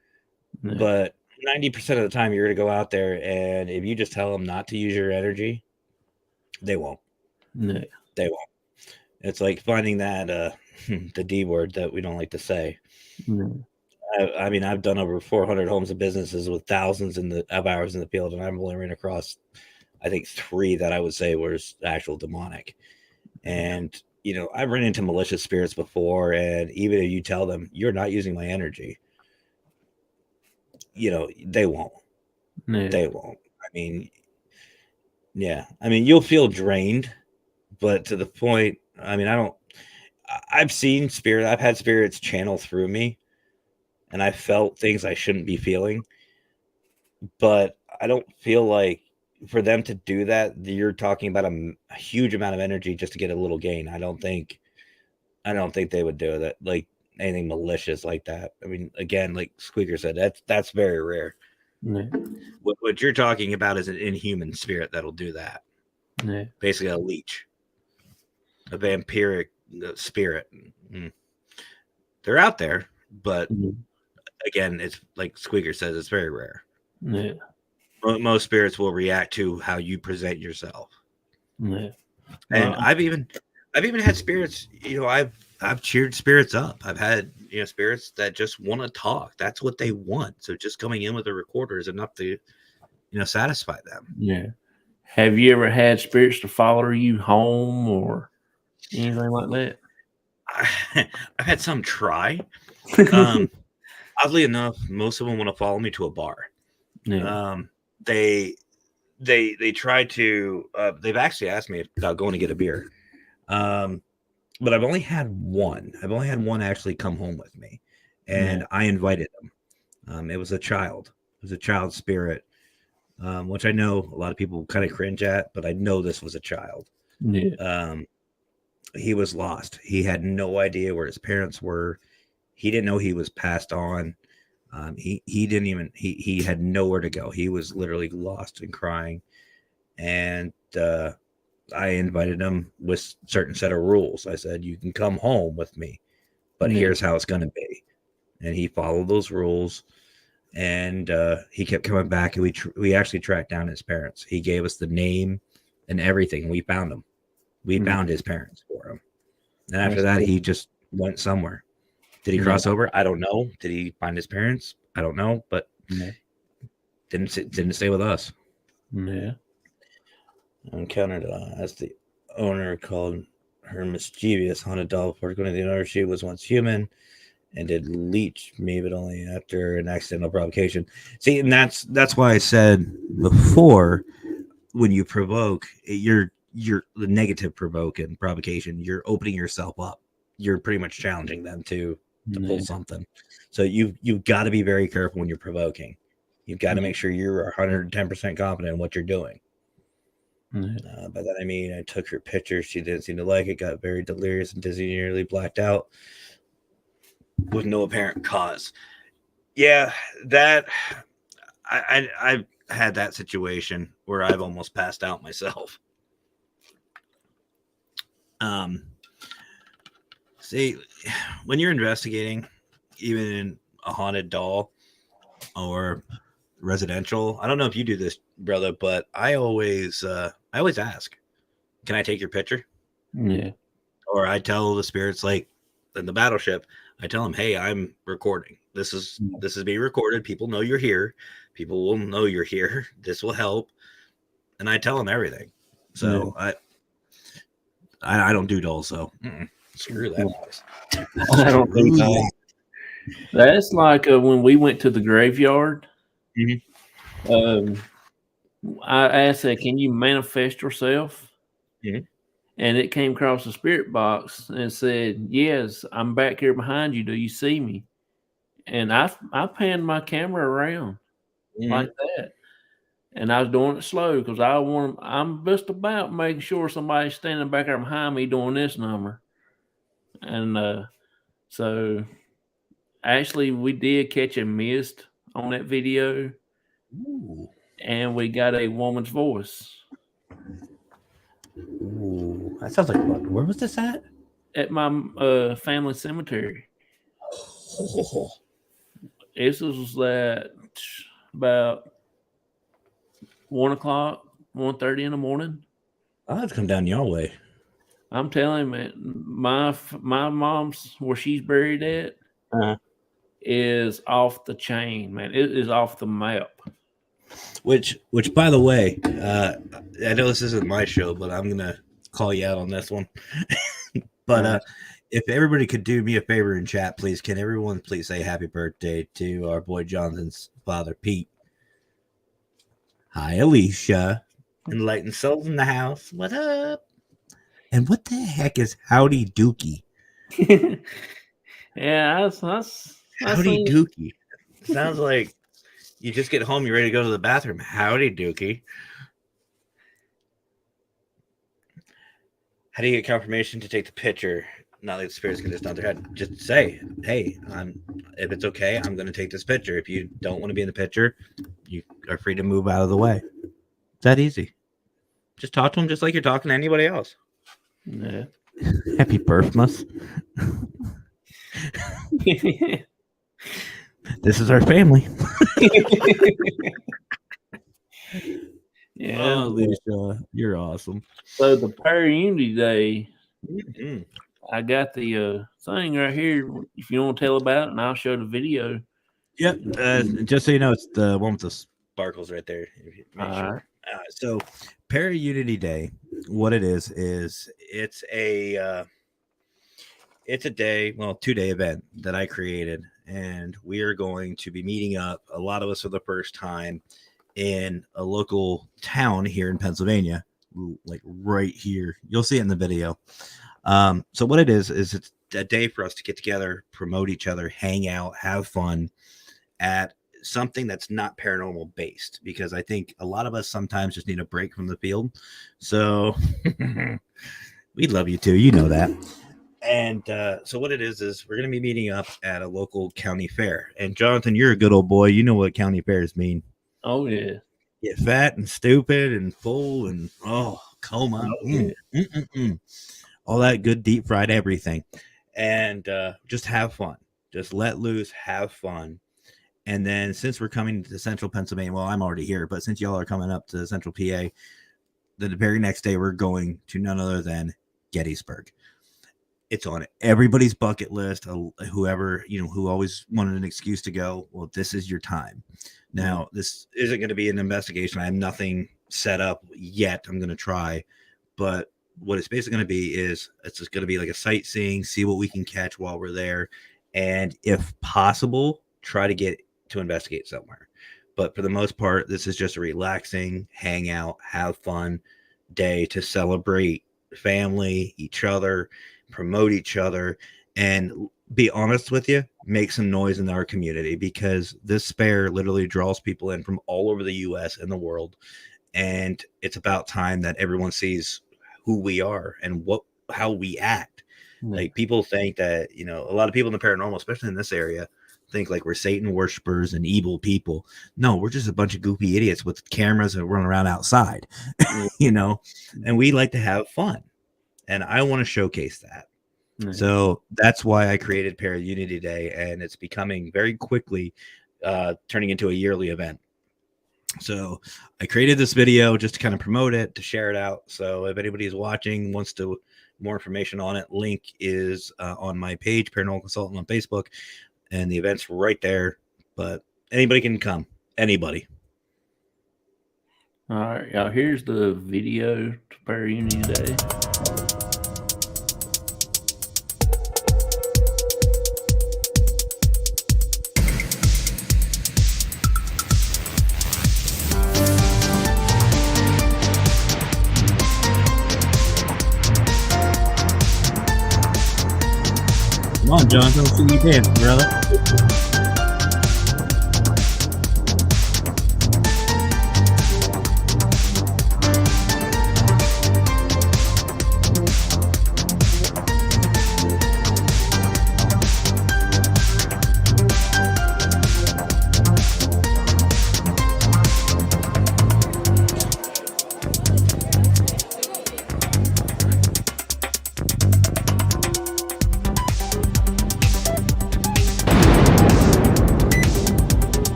but 90% of the time you're going to go out there and if you just tell them not to use your energy, they won't. No. They won't. It's like finding that the D word that we don't like to say. No. I mean, I've done over 400 homes and businesses with thousands of hours in the field, and I've only ran across, I think, 3 that I would say was actual demonic. And, I've run into malicious spirits before, and even if you tell them you're not using my energy, they won't. No. They won't. I mean, yeah. I mean, you'll feel drained, but to the point, I mean, I've seen spirit. I've had spirits channel through me. and I felt things I shouldn't be feeling. But I don't feel like for them to do that, you're talking about a huge amount of energy just to get a little gain. I don't think they would do that, like anything malicious like that. I mean, again, like Squeaker said, that's very rare. Yeah. What you're talking about is an inhuman spirit that'll do that. Yeah. Basically, a leech, a vampiric spirit. They're out there, but again, it's like Squeaker says, it's very rare. Yeah. Most spirits will react to how you present yourself. Yeah. And I've even had spirits, I've cheered spirits up. I've had, spirits that just want to talk. That's what they want. So just coming in with a recorder is enough to, satisfy them. Yeah. Have you ever had spirits to follow you home or anything like that? I've had some try. Oddly enough, most of them want to follow me to a bar. Yeah. They try to. They've actually asked me about going to get a beer. But I've only had one. I've only had one actually come home with me, and I invited them. It was a child. It was a child spirit, which I know a lot of people kind of cringe at, but I know this was a child. Yeah. He was lost. He had no idea where his parents were. He didn't know he was passed on. He didn't even. He had nowhere to go. He was literally lost and crying, and I invited him with a certain set of rules. I said, you can come home with me, but here's how it's going to be. And he followed those rules, and he kept coming back, and we actually tracked down his parents. He gave us the name and everything. We found him. We found his parents for him. And after that, he just went somewhere. Did he cross over? I don't know. Did he find his parents? I don't know, but didn't stay with us. Yeah. Encountered as the owner called her mischievous haunted doll before going to the owner. She was once human and did leech me, but only after an accidental provocation. See, and that's why I said before, when you provoke, you're the negative provocation. You're opening yourself up. You're pretty much challenging them to pull something. So you've got to be very careful when you're provoking. You've got to make sure you're 110% confident in what you're doing. By that I mean I took her picture. She didn't seem to like it. Got very delirious and dizzy, nearly blacked out with no apparent cause. Yeah, that I've had that situation where I've almost passed out myself. See, when you're investigating, even in a haunted doll or residential, I don't know if you do this, brother, but I always ask, can I take your picture? Yeah. Or I tell the spirits, like in the battleship, I tell them, hey, I'm recording. This is being recorded. People know you're here. People will know you're here. This will help. And I tell them everything. So I don't do dolls, so screw that noise. I don't think that. That's like when we went to the graveyard. I asked that, can you manifest yourself? And it came across the spirit box and said, yes, I'm back here behind you. Do you see me? And I panned my camera around like that. And I was doing it slow because I'm just about making sure somebody's standing back there behind me doing this number. And so actually we did catch a mist on that video. Ooh. And we got a woman's voice. Ooh, that sounds like fun. Where was this at? At my family cemetery. Oh. This was at about 1:30 in the morning. I'll have to come down your way. I'm telling you, man, my mom's, where she's buried at, is off the chain, man. It is off the map. Which, by the way, I know this isn't my show, but I'm gonna call you out on this one. But if everybody could do me a favor in chat, please, can everyone please say happy birthday to our boy Jonathan's father, Pete? Hi, Alicia. Enlightened souls in the house. What up? And what the heck is Howdy Dookie? Yeah, that's Howdy Dookie. Sounds like you just get home, you're ready to go to the bathroom. Howdy Dookie. How do you get confirmation to take the picture? Not like the spirits can just nod their head. Just say, hey, if it's okay, I'm going to take this picture. If you don't want to be in the picture, you are free to move out of the way. It's that easy. Just talk to them just like you're talking to anybody else. Yeah. Happy birthmas. This is our family. Yeah. Oh, Alicia, you're awesome. So the Unity Day, Mm-hmm. I got the thing right here. If you want to tell about it, and I'll show the video. Yep. Just so you know, it's the one with the Sparkles right there. Make All sure. right. So Para-Unity Day, what it is it's a day, well, 2-day event that I created, and we are going to be meeting up, a lot of us for the first time, in a local town here in Pennsylvania, like right here. You'll see it in the video. So what it is it's a day for us to get together, promote each other, hang out, have fun at something that's not paranormal based, because I think a lot of us sometimes just need a break from the field. So we love you too, you know that. And so what it is we're going to be meeting up at a local county fair. And Jonathan, you're a good old boy. You know what county fairs mean. Oh, yeah. Get fat and stupid and full and coma. All that good deep fried everything. And just have fun. Just let loose, have fun. And then since we're coming to central Pennsylvania, well, I'm already here, but since y'all are coming up to central PA, the very next day we're going to none other than Gettysburg. It's on everybody's bucket list. Whoever, who always wanted an excuse to go, well, this is your time. Now, this isn't going to be an investigation. I have nothing set up yet. I'm going to try. But what it's basically going to be is it's just going to be like a sightseeing, see what we can catch while we're there. And if possible, try to get to investigate somewhere. But for the most part, this is just a relaxing, hang out, have fun day to celebrate family, each other, promote each other, and be honest with you, make some noise in our community, because this fair literally draws people in from all over the US and the world. And it's about time that everyone sees who we are and how we act. Like, people think that, a lot of people in the paranormal, especially in this area, think like we're Satan worshipers and evil people. No, we're just a bunch of goofy idiots with cameras and running around outside, and we like to have fun. And I want to showcase that. So that's why I created Para-Unity Day, and it's becoming very quickly turning into a yearly event. So I created this video just to kind of promote it, to share it out. So if anybody is watching, wants to more information on it, link is on my page, Paranormal Consultant on Facebook, and the event's right there. But anybody can come. Anybody. All right, y'all. Here's the video to Para-Unity Day. Come on, Jonathan. Let's see you dance, brother.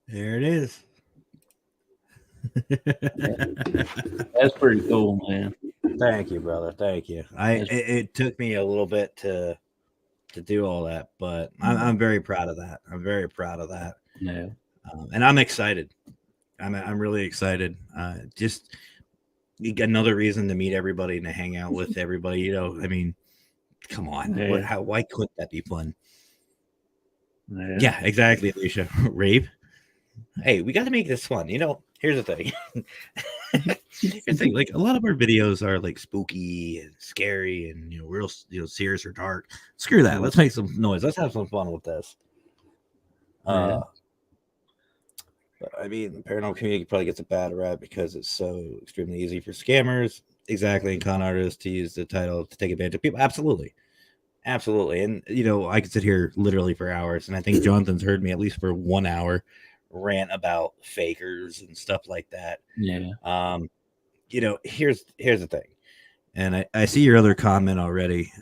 There it is. That's pretty cool, man. Thank you, brother. Thank you. It took me a little bit to to do all that, but I'm very proud of that. I'm very proud of that. Yeah. And I'm excited. I'm really excited. Just another reason to meet everybody and to hang out with everybody. You know, I mean, come on. Yeah. Why couldn't that be fun? Yeah. Yeah, exactly, Alicia. Rave. Hey, we got to make this fun. You know, here's the thing. Here's the thing. Like a lot of our videos are like spooky and scary and real serious or dark. Screw that. Let's make some noise. Let's have some fun with this. Yeah. But I mean, the paranormal community probably gets a bad rap because it's so extremely easy for scammers, exactly, and con artists to use the title to take advantage of people. Absolutely. And I could sit here literally for hours, and I think Jonathan's heard me at least for 1 hour rant about fakers and stuff like that. Yeah. Here's the thing, and I see your other comment already.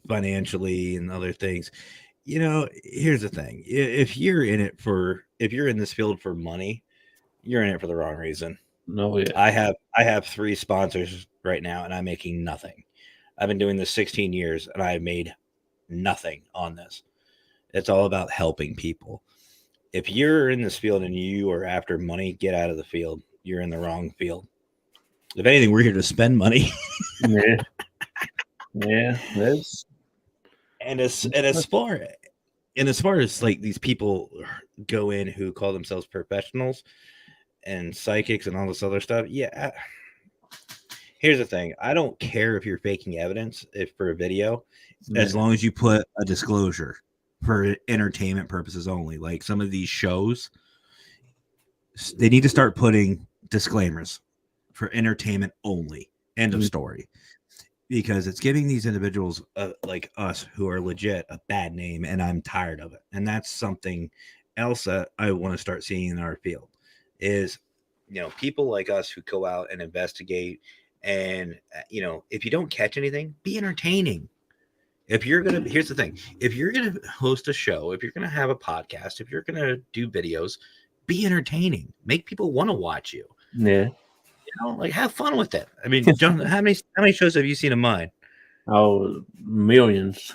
Financially and other things. Here's the thing: if you're in this field for money, you're in it for the wrong reason. No, yeah. I have 3 sponsors right now, and I'm making nothing. I've been doing this 16 years, and I've made nothing on this. It's all about helping people. If you're in this field and you are after money, get out of the field. You're in the wrong field. If anything, we're here to spend money. Yeah. Yeah. That's as far as like these people go in who call themselves professionals and psychics and all this other stuff, yeah. Here's the thing: I don't care if you're faking evidence for a video, as long as you put a disclosure for entertainment purposes only. Like some of these shows, they need to start putting disclaimers for entertainment only. End of story. Because it's giving these individuals like us who are legit a bad name, and I'm tired of it. And that's something else that I want to start seeing in our field is, people like us who go out and investigate. And, if you don't catch anything, be entertaining. Here's the thing. If you're going to host a show, if you're going to have a podcast, if you're going to do videos, be entertaining. Make people want to watch you. Yeah. Like have fun with it. I mean, John, how many shows have you seen of mine? Oh, millions.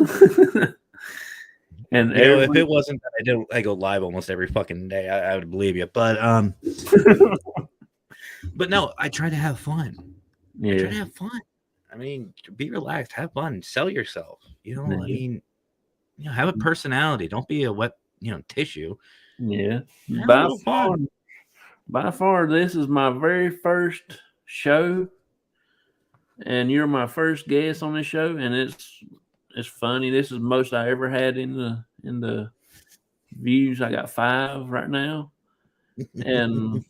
And if it wasn't that I go live almost every fucking day, I would believe you. But but no, I try to have fun. Yeah. I try to have fun. I mean, be relaxed, have fun, sell yourself. I mean, have a personality. Don't be a wet, tissue. Yeah. Have By far, this is my very first show, and you're my first guest on this show, and it's funny. This is the most I ever had in the views. I got 5 right now, and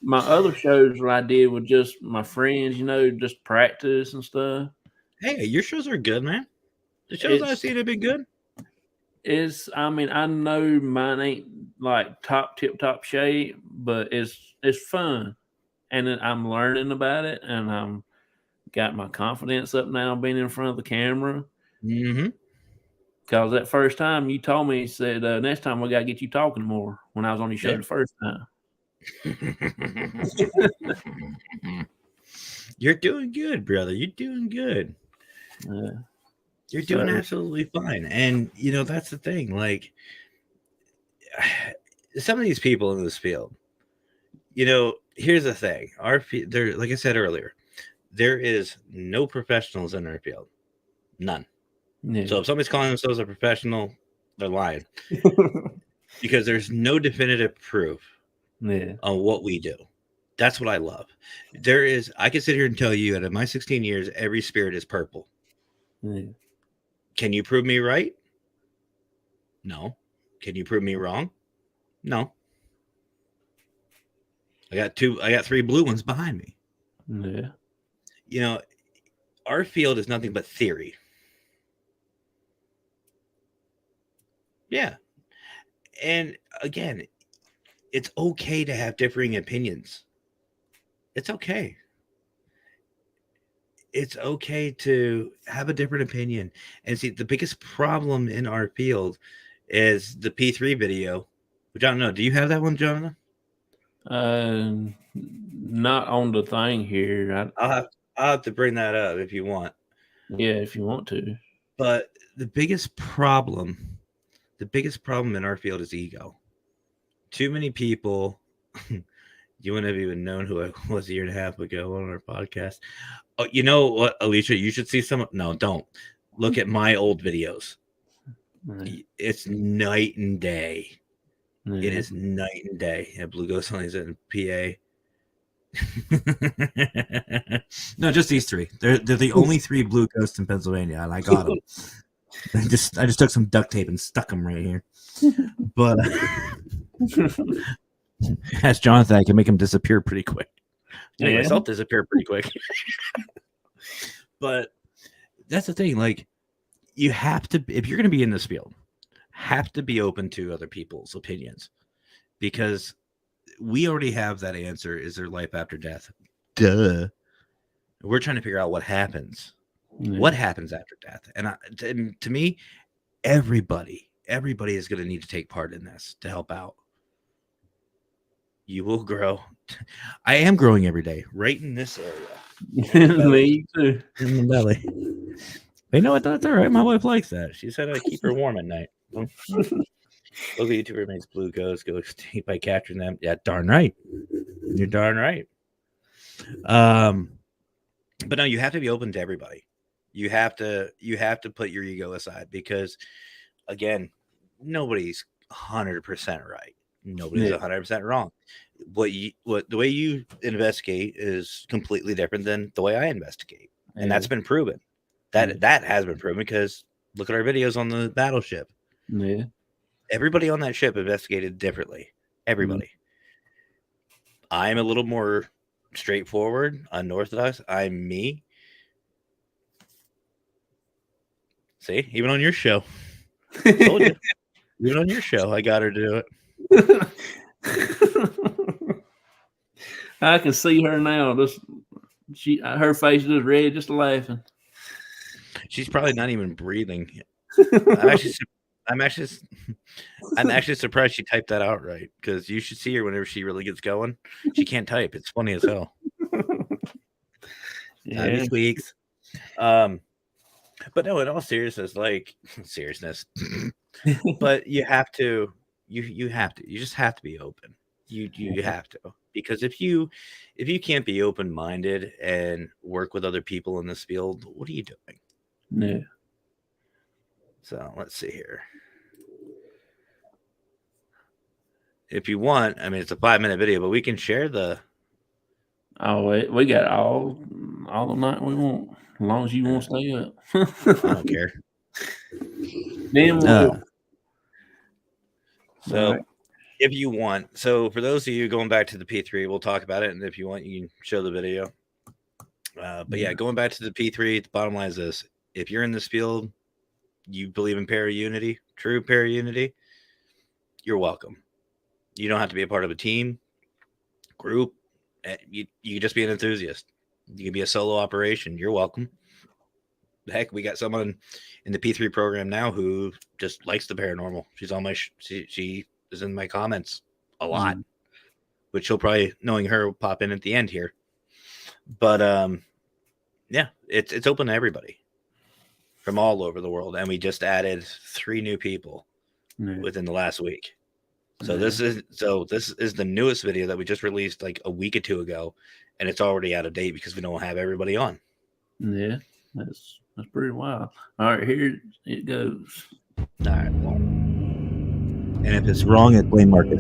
my other shows that I did with just my friends, just practice and stuff. Hey, your shows are good, man. The shows I've seen have been good. I know mine ain't like tip-top shape, but it's fun, and I'm learning about it, and I'm got my confidence up now being in front of the camera. Mm-hmm. Because that first time you told me, you said, next time we got to get you talking more when I was on your show the first time. You're doing good, brother. You're doing good. You're doing absolutely fine. And, that's the thing. Like, some of these people in this field, here's the thing. There, like I said earlier, there is no professionals in our field. None. Yeah. So if somebody's calling themselves a professional, they're lying. Because there's no definitive proof on what we do. That's what I love. I can sit here and tell you that in my 16 years, every spirit is purple. Yeah. Can you prove me right? No. Can you prove me wrong? No. I got 3 blue ones behind me. Yeah. Our field is nothing but theory. Yeah. And again, it's okay to have differing opinions. It's okay. It's okay to have a different opinion. And see, the biggest problem in our field is the P3 video, which I don't know. Do you have that one, Jonathan? Not on the thing here. I'll have to bring that up if you want. Yeah, if you want to. But the biggest problem in our field is ego. Too many people. You wouldn't have even known who I was a year and a half ago on our podcast. Oh, you know what, Alicia? You should see some. No, don't look at my old videos. It's night and day. Yeah. It is night and day. Yeah, Blue Ghost only is in PA. No, just these three. They're the only 3 blue ghosts in Pennsylvania, and I got them. I just took some duct tape and stuck them right here. But ask Jonathan, I can make him disappear pretty quick. Make myself disappear pretty quick. But that's the thing. Like, you have to, if you're going to be in this field, have to be open to other people's opinions, because we already have that answer. Is there life after death? Duh. We're trying to figure out what happens. What happens after death? And to me, everybody is going to need to take part in this to help out. You will grow. I am growing every day, right in this area. Me too. In the belly. You know what? That's all right. My wife likes that. She said I keep her warm at night. Local YouTuber makes blue ghosts go extinct by capturing them. Yeah, darn right. You're darn right. But no, you have to be open to everybody. You have to put your ego aside, because again, nobody's 100% right. Nobody's 100% wrong. The way you investigate is completely different than the way I investigate, and that's been proven. That has been proven, because look at our videos on the battleship. Yeah. Everybody on that ship investigated differently. Everybody. I'm a little more straightforward, unorthodox. I'm me. See, even on your show. Told you. Even on your show, I got her to do it. I can see her now. Her face is red, just laughing. She's probably not even breathing. I'm actually surprised she typed that out right, because you should see her whenever she really gets going. She can't type. It's funny as hell. Yeah. Tweaks. But no, in all seriousness, but you have to. You just have to be open. You have to, because if you can't be open-minded and work with other people in this field, what are you doing? Yeah. So let's see here. If you want, I mean, it's a 5-minute video, but we can share the. Oh, we got all the night we want, as long as you want to stay up. I don't care. Then so if you want, so for those of you going back to the P3, we'll talk about it, and if you want, you can show the video. But yeah, going back to the P3, the bottom line is this: if you're in this field, you believe in para-unity, true para-unity, you're welcome. You don't have to be a part of a team, group. You can just be an enthusiast. You can be a solo operation. You're welcome. Heck, we got someone in the P3 program now who just likes the paranormal. She's on my she is in my comments a lot, which she'll probably, knowing her, will pop in at the end here. But yeah, it's open to everybody from all over the world, and we just added 3 new people within the last week. So this is the newest video that we just released like a week or 2 ago, and it's already out of date because we don't have everybody on. Yeah, that's pretty wild. All right, here it goes. All right. Well, and if it's wrong, it's blame Marcus.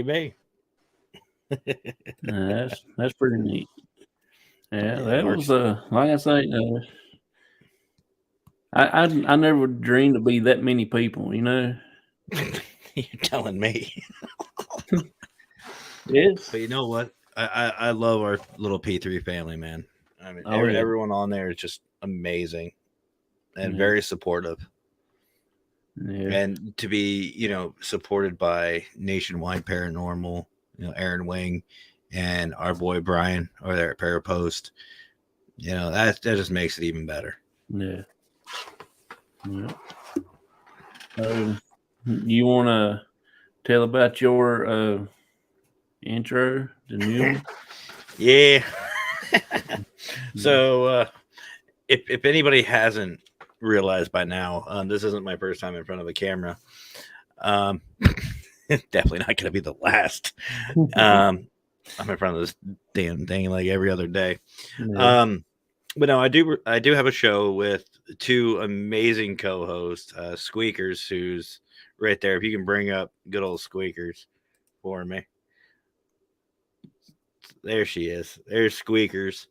Maybe. That's pretty neat. Yeah, Yeah, that Mark's- was like I say, I never dreamed to be that many people. You're telling me. Yes. But you know what? I love our little P3 family, man. I mean, Oh, yeah. everyone on there is just amazing and Yeah. very supportive. Yeah. And to be, supported by Nationwide Paranormal, Aaron Wing and our boy Brian over there at Parapost, that just makes it even better. Yeah. Yeah. You want to tell about your intro, the new one? Yeah. So, if anybody hasn't realized by now, this isn't my first time in front of a camera. Definitely not going to be the last. I'm in front of this damn thing like every other day. Yeah. But no, I do have a show with two amazing co-hosts, Squeakers, who's right there. If you can bring up good old Squeakers for me. There she is. There's Squeakers.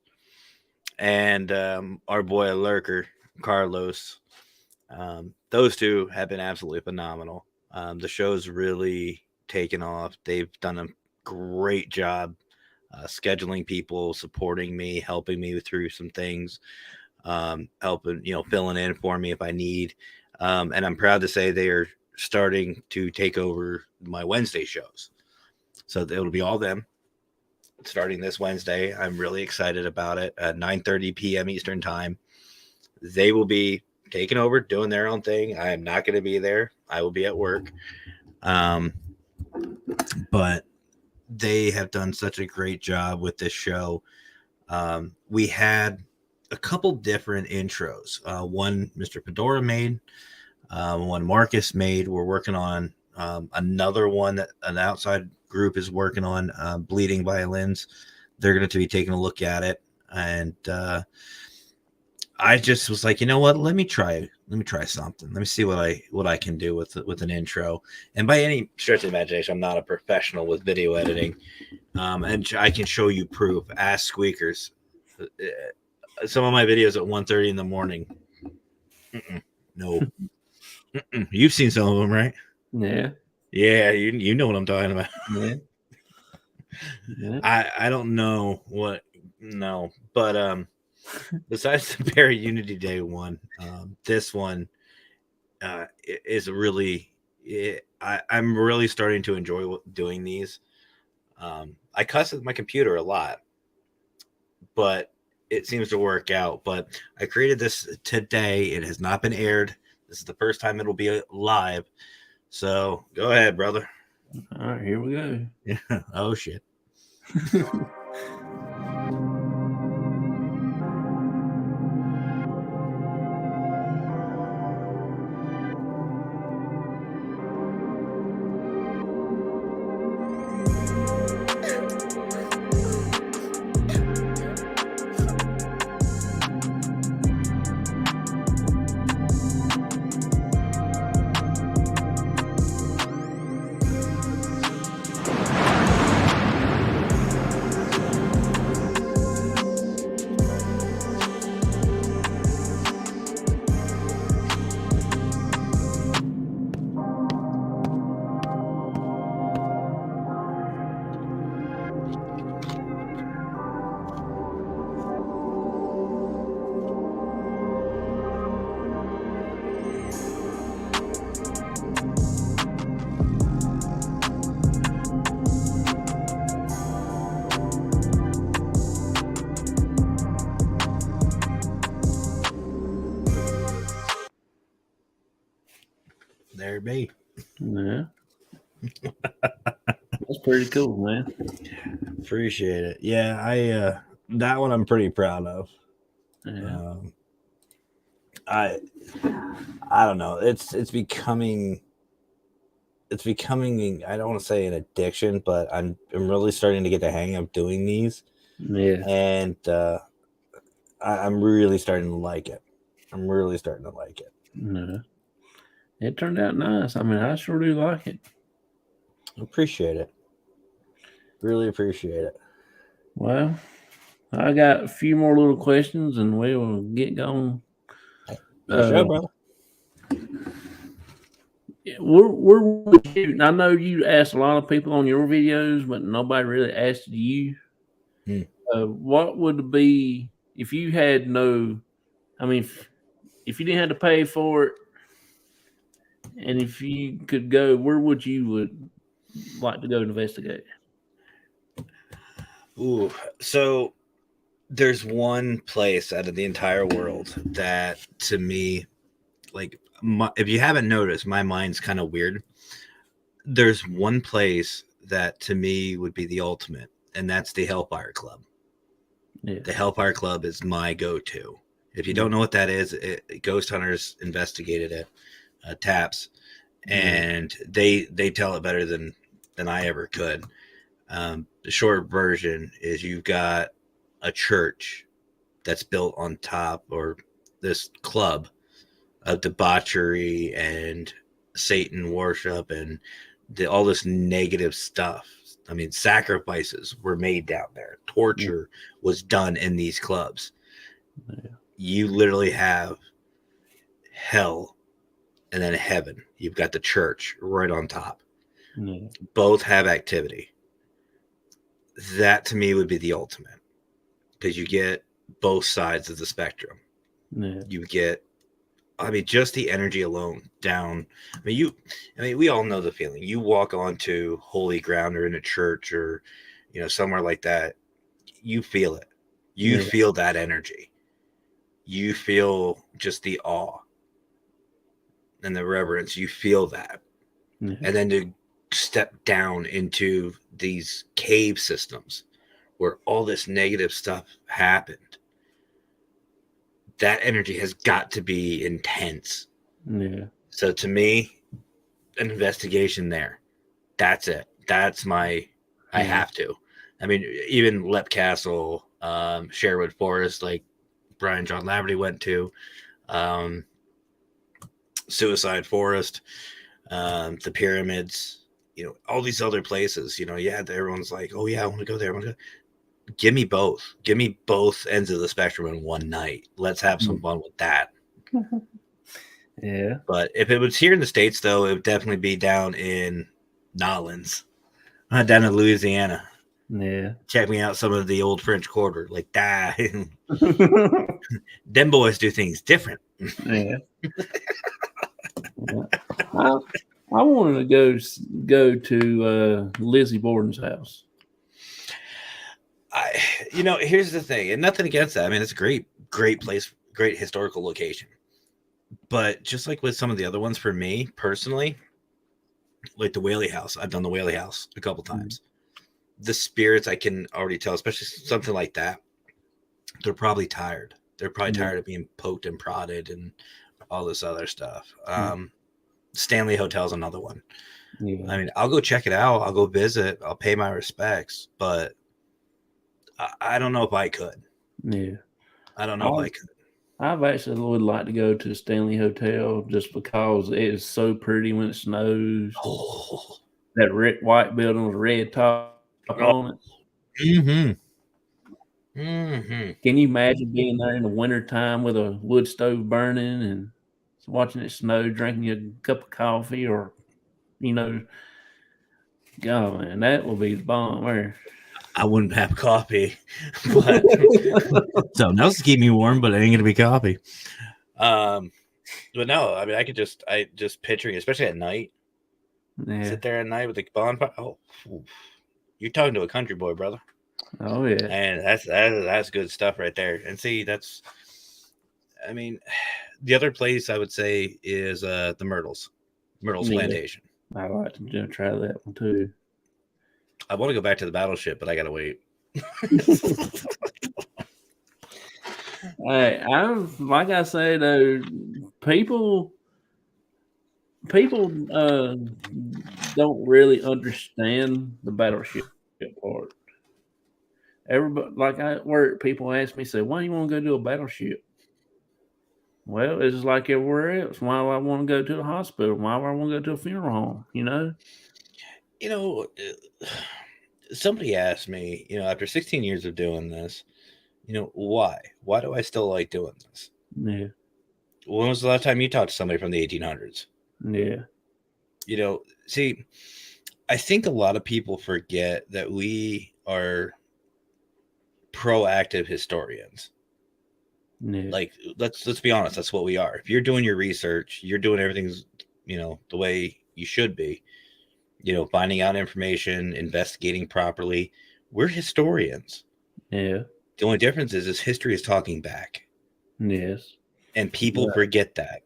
And our boy Lurker, Carlos. Those two have been absolutely phenomenal. The show's really taken off. They've done a great job scheduling people, supporting me, helping me through some things, helping, filling in for me if I need. And I'm proud to say they are starting to take over my Wednesday shows. So it'll be all them starting this Wednesday. I'm really excited about it at 9:30 p.m. Eastern time. They will be taking over, doing their own thing. I am not going to be there. I will be at work. But they have done such a great job with this show. We had a couple different intros. One Mr. Fedora made, one Marcus made. We're working on another one that an outside group is working on, Bleeding Violins. They're going to be taking a look at it. And I just was like, you know what? Let me try something. Let me see what I can do with an intro. And by any stretch of imagination, I'm not a professional with video editing, and I can show you proof. Ask Squeakers. Some of my videos at 1:30 in the morning. No, you've seen some of them, right? Yeah. Yeah, you know what I'm talking about. Yeah. Yeah. I don't know what. No, but besides the Barry Unity Day one, this one is really. I'm really starting to enjoy doing these. I cuss with my computer a lot, but it seems to work out. But I created this today. It has not been aired. This is the first time it'll be live. So go ahead, brother. All right, here we go. Yeah. Oh shit. There be. Yeah. That's pretty cool, man. Appreciate it. Yeah, I that one I'm pretty proud of. Yeah. I don't know. It's becoming I don't want to say an addiction, but I'm really starting to get the hang of doing these. Yeah. And I'm really starting to like it. No. It turned out nice. I mean, I sure do like it. Appreciate it. Really appreciate it. Well, I got a few more little questions, and we will get going. Your show, brother. Where would you? I know you asked a lot of people on your videos, but nobody really asked you. What would be if you had no? I mean, if you didn't have to pay for it, and if you could go, where would you like to go investigate? Ooh, so there's one place out of the entire world that, to me, like, if you haven't noticed, my mind's kind of weird. There's one place that, to me, would be the ultimate, and that's the Hellfire Club. Yeah. The Hellfire Club is my go-to. If you don't know what that is, Ghost Hunters investigated it, TAPS, and they tell it better than I ever could. The short version is you've got a church that's built on top, or this club of debauchery and Satan worship and all this negative stuff. I mean, sacrifices were made down there. Torture was done in these clubs. Yeah. You literally have hell and then heaven. You've got the church right on top. Yeah. Both have activity. That, to me, would be the ultimate, because you get both sides of the spectrum. Yeah. You get, I mean, just the energy alone down. I mean, we all know the feeling. You walk onto holy ground or in a church or, somewhere like that. You feel it. You feel that energy. You feel just the awe and the reverence. You feel that. Yeah. And then to step down into these cave systems where all this negative stuff happened. That energy has got to be intense. Yeah. So to me, an investigation there. That's it. That's my, I have to. I mean, even Lep Castle, Sherwood Forest, like Brian John Laverty went to, Suicide Forest, the pyramids, all these other places, everyone's like, oh yeah, I want to go there. Give me both. Give me both ends of the spectrum in one night. Let's have some fun with that. Yeah. But if it was here in the States, though, it would definitely be down in Nolens, down in Louisiana. Yeah. Check me out some of the old French Quarter. Like that. Them boys do things different. Yeah. I wanted to go to Lizzie Borden's house. Here's the thing, and nothing against that. I mean, it's a great place, great historical location. But just like with some of the other ones, for me personally, like the Whaley House, I've done the Whaley House a couple times. The spirits, I can already tell, especially something like that, they're probably tired. They're probably tired of being poked and prodded and all this other stuff. Stanley Hotel's another one. Yeah. I mean, I'll go check it out. I'll go visit. I'll pay my respects, but I don't know if I could. Yeah. I don't know if I could. I've actually would like to go to the Stanley Hotel just because it is so pretty when it snows. Oh. That white building with a red top on it. Mm-hmm. Mm-hmm. Can you imagine being there in the wintertime with a wood stove burning and watching it snow, drinking a cup of coffee, or, God, man, that will be the bomb there. I wouldn't have coffee, but something else to keep me warm, but it ain't gonna be coffee. But no, I mean, I just picturing, especially at night, sit there at night with the bonfire. Oh, you're talking to a country boy, brother. Oh yeah, and that's good stuff right there. And see, I mean, the other place I would say is the Myrtles Plantation. I'd like to try that one too. I want to go back to the Battleship, but I gotta wait. Hey, like I say though, people don't really understand the Battleship part. Everybody, like at work, people ask me, say, "Why do you want to go to a battleship?" Well, it's just like everywhere else. Why do I want to go to the hospital? Why do I want to go to a funeral home? somebody asked me, after 16 years of doing this, why? Why do I still like doing this? Yeah. When was the last time you talked to somebody from the 1800s? Yeah. See, I think a lot of people forget that we are proactive historians. Yeah. Like, let's be honest, that's what we are. If you're doing your research, you're doing everything, the way you should be. Finding out information, investigating properly. We're historians. Yeah. The only difference is history is talking back. Yes. And people forget that.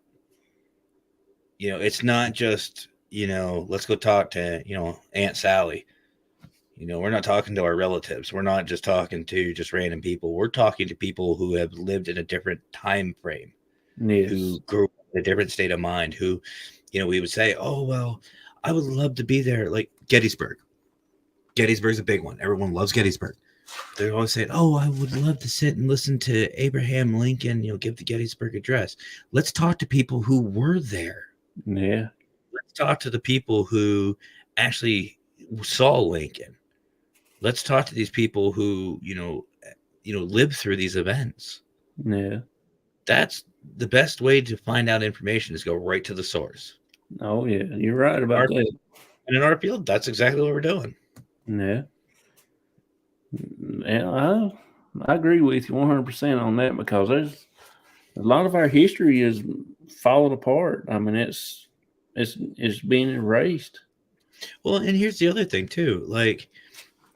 It's not just, let's go talk to, Aunt Sally. We're not talking to our relatives. We're not just talking to just random people. We're talking to people who have lived in a different time frame, Yes. who grew up in a different state of mind, who, we would say, oh, well, I would love to be there. Like Gettysburg. Gettysburg's a big one. Everyone loves Gettysburg. They're always saying, oh, I would love to sit and listen to Abraham Lincoln, give the Gettysburg Address. Let's talk to people who were there. Yeah. Let's talk to the people who actually saw Lincoln. Let's talk to these people who, lived through these events. Yeah. That's the best way to find out information, is go right to the source. Oh yeah, you're right about that. And in our field, that's exactly what we're doing. Yeah. Yeah, I agree with you 100% on that, because there's a lot of our history is falling apart. I mean, it's being erased. Well, and here's the other thing too. Like,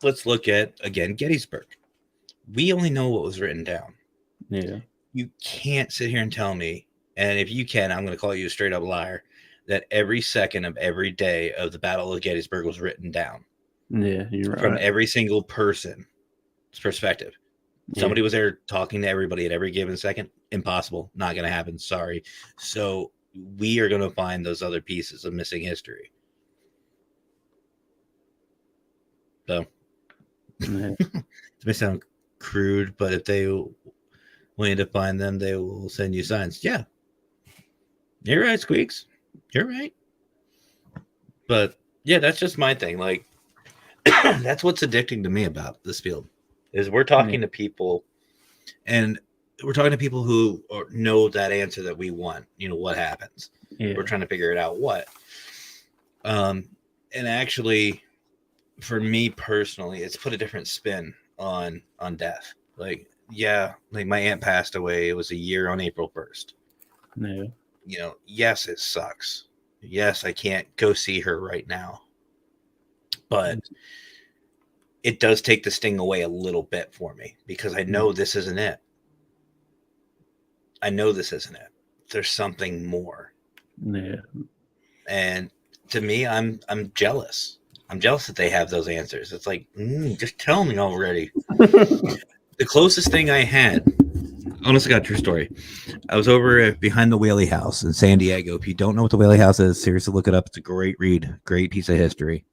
let's look at, again, Gettysburg. We only know what was written down. Yeah. You can't sit here and tell me, and if you can, I'm going to call you a straight up liar, that every second of every day of the Battle of Gettysburg was written down. Yeah, you're right. From every single person's perspective. Somebody was there talking to everybody at every given second. Impossible. Not going to happen. Sorry. So we are going to find those other pieces of missing history. So it may sound crude, but if they want you to find them, they will send you signs. Yeah. You're right, Squeaks. You're right. But yeah, that's just my thing. Like, that's what's addicting to me about this field, is we're talking to people, and we're talking to people who know that answer that we want. What happens? Yeah. We're trying to figure it out. What? And actually, for me personally, it's put a different spin on death. Like, yeah, like my aunt passed away. It was a year on April 1st. Yeah. Yes, it sucks. Yes, I can't go see her right now. But it does take the sting away a little bit for me, because I know this isn't it. I know this isn't it. There's something more. Yeah. And to me, I'm jealous. I'm jealous that they have those answers. It's like, just tell me already. The closest thing I had, honestly, got a true story. I was over behind the Whaley House in San Diego. If you don't know what the Whaley House is, seriously look it up. It's a great read, great piece of history.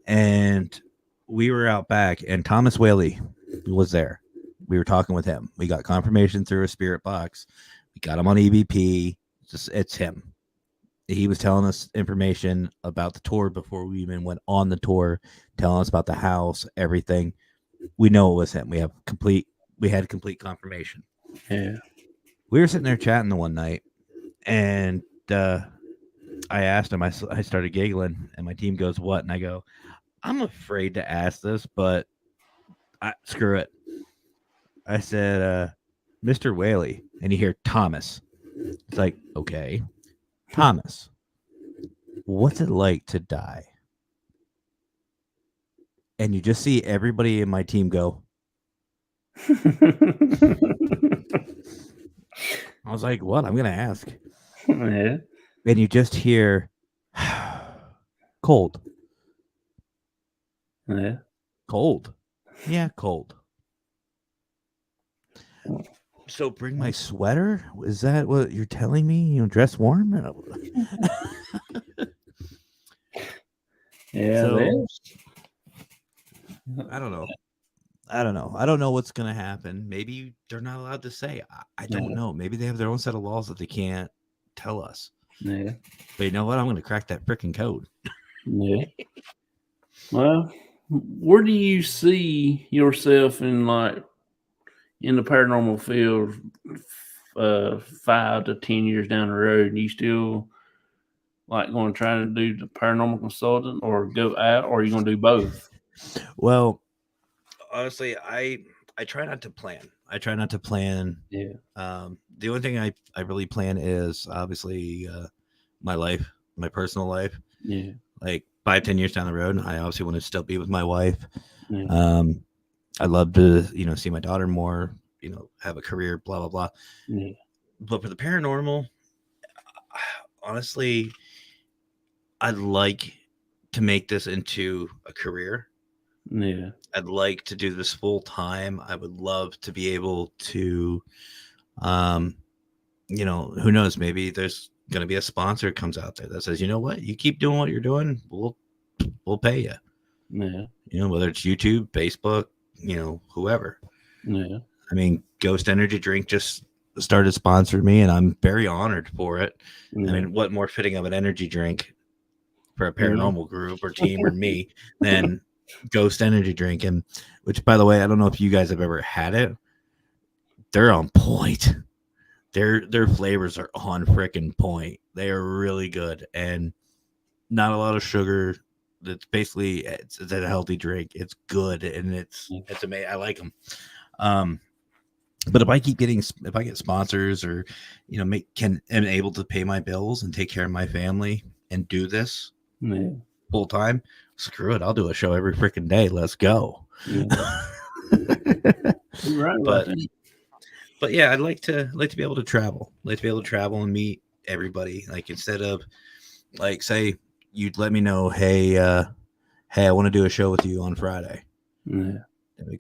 And we were out back, and Thomas Whaley was there. We were talking with him. We got confirmation through a spirit box. We got him on EVP. It's him. He was telling us information about the tour before we even went on the tour, telling us about the house, everything. We know it was him. We had complete confirmation. Yeah. We were sitting there chatting the one night, and I asked him, I started giggling, and my team goes, what? And I go, I'm afraid to ask this, but screw it. I said, Mr. Whaley, and you hear Thomas. It's like, okay, Thomas, what's it like to die? And you just see everybody in my team go. I was like, what? I'm going to ask. Yeah. And you just hear cold. Yeah. Cold. Yeah, cold. So bring my sweater? Is that what you're telling me? Dress warm? Yeah. So, I don't know. I don't know what's going to happen. Maybe they're not allowed to say. I don't know. Maybe they have their own set of laws that they can't tell us. Yeah. But you know what? I'm going to crack that freaking code. Yeah. Well, where do you see yourself in like in the paranormal field 5 to 10 years down the road? Do you still like going to try to do the paranormal consultant or go out, or are you going to do both? Well, honestly, I try not to plan. Yeah. The only thing I really plan is obviously my life, my personal life. Yeah. Like 5-10 years down the road, I obviously want to still be with my wife. Yeah. I'd love to, see my daughter more, have a career, blah, blah, blah. Yeah. But for the paranormal, honestly, I'd like to make this into a career. Yeah. I'd like to do this full time. I would love to be able to, who knows, maybe there's going to be a sponsor comes out there that says, you know what, you keep doing what you're doing, we'll pay you. Yeah. Whether it's YouTube, Facebook, whoever. Yeah. I mean, Ghost Energy Drink just started sponsoring me, and I'm very honored for it. Yeah. I mean, what more fitting of an energy drink for a paranormal group or team or me than Ghost Energy Drink? And which, by the way, I don't know if you guys have ever had it. They're on point. Their flavors are on freaking point. They are really good and not a lot of sugar. It's basically it's a healthy drink. It's good and it's amazing. I like them. But if I get sponsors or am able to pay my bills and take care of my family and do this full time, screw it. I'll do a show every freaking day. Let's go. Yeah. You're right about that. But yeah, I'd like to be able to travel. And meet everybody. Like instead of like say you'd let me know, hey, I want to do a show with you on Friday. Yeah.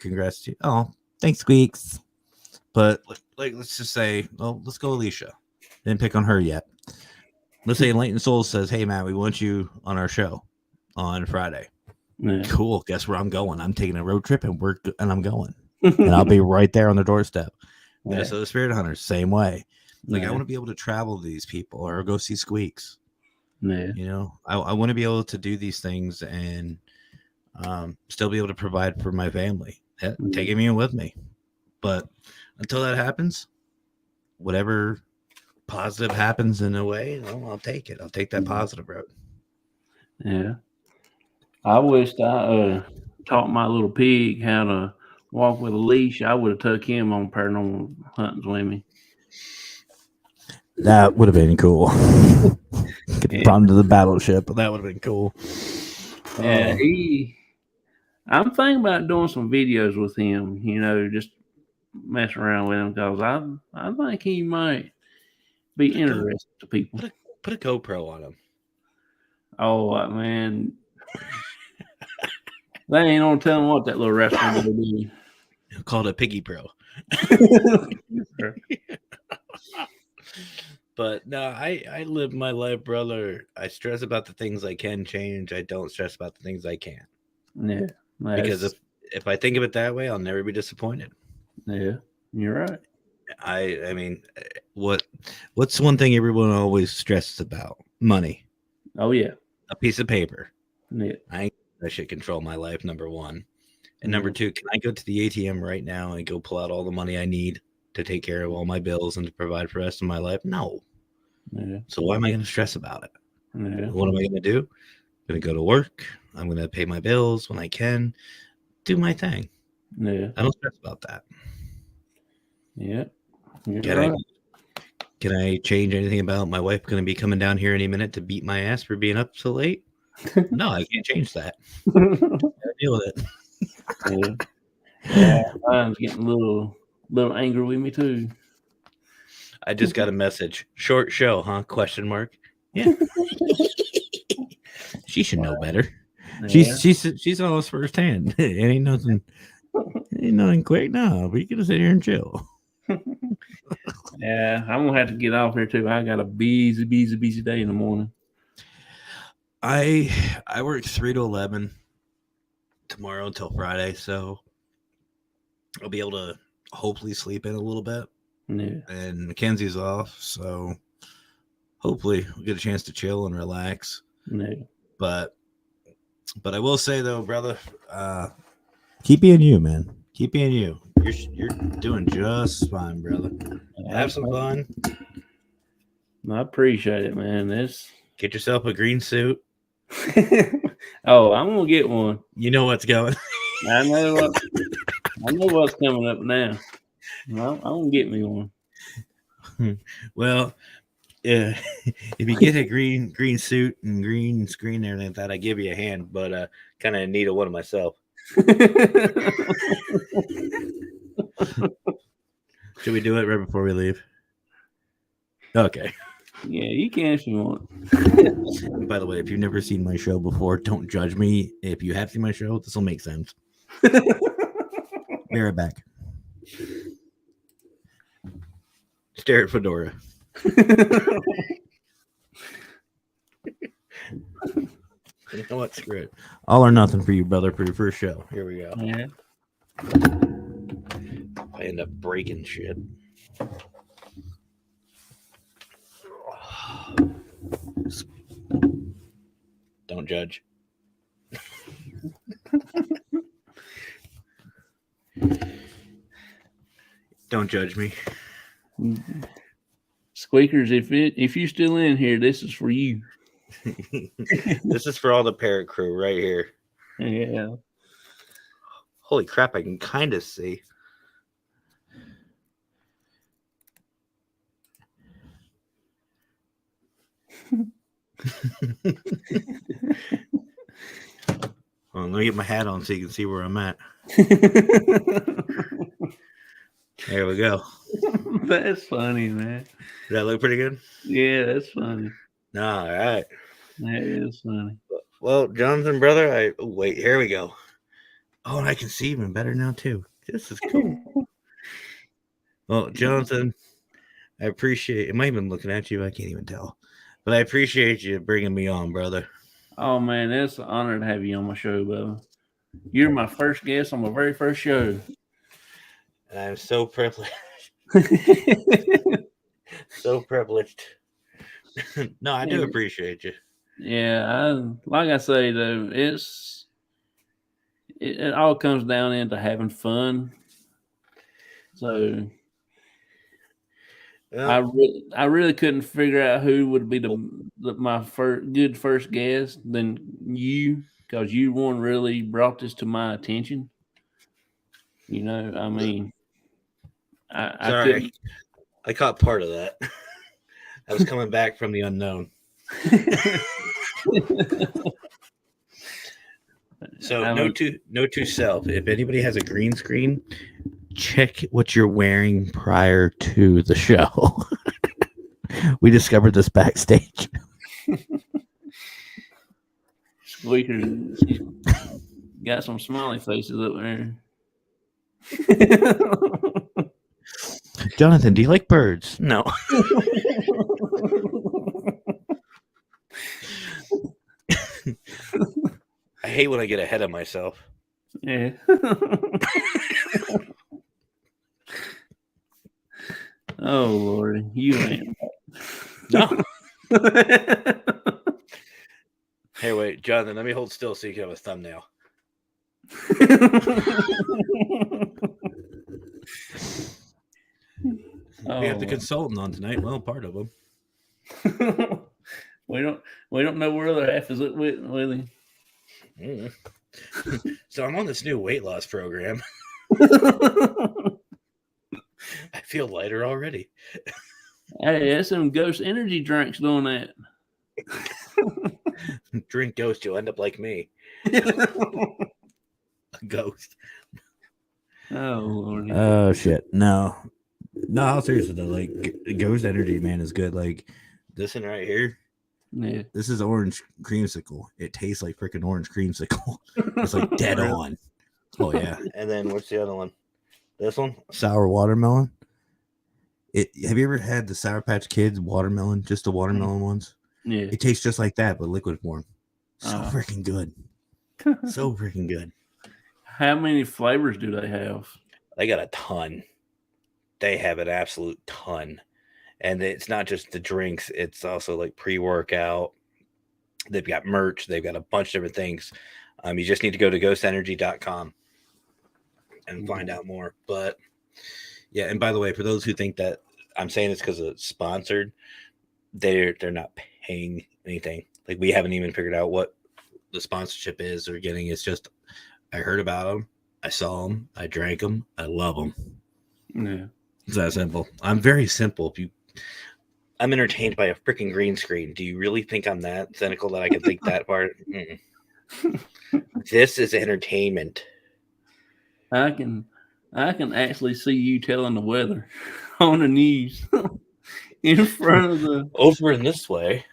Congrats to you. Oh, thanks, Squeaks. But like, let's just say, well, let's go, Alicia. Didn't pick on her yet. Let's say Enlightened Soul says, hey, Matt, we want you on our show on Friday. Yeah. Cool. Guess where I'm going? I'm taking a road trip and I'm going. And I'll be right there on the doorstep. Yeah. Minnesota Spirit Hunters, same way. Like I want to be able to travel to these people or go see Squeaks. Yeah. I want to be able to do these things and still be able to provide for my family. Taking me in with me. But until that happens, whatever positive happens in a way, I'll take it. I'll take that positive road. Yeah. I wished I taught my little pig how to walk with a leash. I would have took him on paranormal huntings with me. That would have been cool. Get brought into the battleship. That would have been cool. Yeah, I'm thinking about doing some videos with him, just messing around with him because I think he might be interesting to people. Put a GoPro on him. Oh, man. They ain't gonna tell him what that little rascal will do. Called a Piggy Pro. But no, I live my life, brother. I stress about the things I can change. I don't stress about the things I can't. Yeah. Because if I think of it that way, I'll never be disappointed. Yeah, you're right. I mean, what's one thing everyone always stresses about? Money. Oh yeah. A piece of paper. Yeah. I should control my life, number one. And number two, can I go to the ATM right now and go pull out all the money I need to take care of all my bills and to provide for the rest of my life? No. Yeah. So why am I going to stress about it? Yeah. What am I going to do? I'm going to go to work. I'm going to pay my bills when I can. Do my thing. Yeah. I don't stress about that. Yeah. Can I change anything about my wife going to be coming down here any minute to beat my ass for being up so late? No, I can't change that. I gotta deal with it. Yeah. I'm getting a little angry with me too. I just got a message. Short show, huh? Question mark. Yeah. She should know better. Yeah. She's on us firsthand. It ain't nothing quick. No, we gotta sit here and chill. Yeah, I'm gonna have to get off here too. I got a busy day in the morning. I work 3 to 11 tomorrow until Friday, so I'll be able to hopefully sleep in a little bit. Yeah. And Mackenzie's off, so hopefully we'll get a chance to chill and relax. Yeah. But But I will say though, brother, Keep being you, man. keep being you. You're doing just fine, brother. Have some fun. I appreciate it, man. This. Get yourself a green suit. Oh, I'm gonna get one. You know what's going. I know what's coming up now. I'm gonna get me one. Well, yeah, if you get a green suit and green screen there like that, I give you a hand, but kind of in need of one of myself. Should we do it right before we leave? Okay. Yeah, you can if you want. By the way, if you've never seen my show before, don't judge me. If you have seen my show, this will make sense. Be right back. Stare at Fedora. You know what? Screw it. All or nothing for you, brother, for your first show. Here we go. Yeah. I end up breaking shit. Don't judge. Don't judge me. Squeakers, if you're still in here, this is for you. This is for all the parrot crew right here. Yeah. Holy crap, I can kind of see. Well, let me get my hat on so you can see where I'm at. There we go. That's funny, man. Does that look pretty good? Yeah, that's funny. All right. That is funny. Well, Jonathan, brother, wait, here we go. Oh, and I can see even better now, too. This is cool. Well, Jonathan, I appreciate it. Am I even looking at you? I can't even tell. But I appreciate you bringing me on, brother. Oh, man, it's an honor to have you on my show, Bubba. You're my first guest on my very first show. And I'm so privileged. So privileged. No, I do appreciate you. Yeah, like I say though, it all comes down into having fun. So Yeah. I really couldn't figure out who would be my good first guest than you, because you one really brought this to my attention. You know, I mean, Sorry, I caught part of that. I was coming back from the unknown. So note to self: if anybody has a green screen, check what you're wearing prior to the show. We discovered this backstage. Squeaker, she's got some smiley faces up there. Jonathan, do you like birds? No. I hate when I get ahead of myself. Yeah. Oh Lord, you ain't. No. Hey, wait, Jonathan, let me hold still so you can have a thumbnail. We have the consultant on tonight. Well, part of them. we don't know where the other half is with him. So I'm on this new weight loss program. I feel lighter already. Hey, that's some Ghost energy drinks doing that. Drink Ghost, you'll end up like me. A ghost. Oh Lord. Oh shit. No, seriously though, like Ghost energy, man, is good. Like this one right here. Yeah. This is orange creamsicle. It tastes like freaking orange creamsicle. It's like dead on. Oh yeah. And then what's the other one? This one? Sour watermelon. Have you ever had the Sour Patch Kids watermelon? Just the watermelon ones? Yeah. It tastes just like that, but liquid form. So freaking good. So freaking good. How many flavors do they have? They got a ton. They have an absolute ton. And it's not just the drinks, it's also like pre-workout. They've got merch. They've got a bunch of different things. You just need to go to ghostenergy.com and find out more. But yeah, and by the way, for those who think that I'm saying it's because it's sponsored, they're not paying anything. Like, we haven't even figured out what the sponsorship is or getting. It's just, I heard about them, I saw them, I drank them, I love them. Yeah. It's that simple. I'm very simple. I'm entertained by a freaking green screen. Do you really think I'm that cynical that I can think that far? This is entertainment. I can actually see you telling the weather on the news in front of the Over in this way.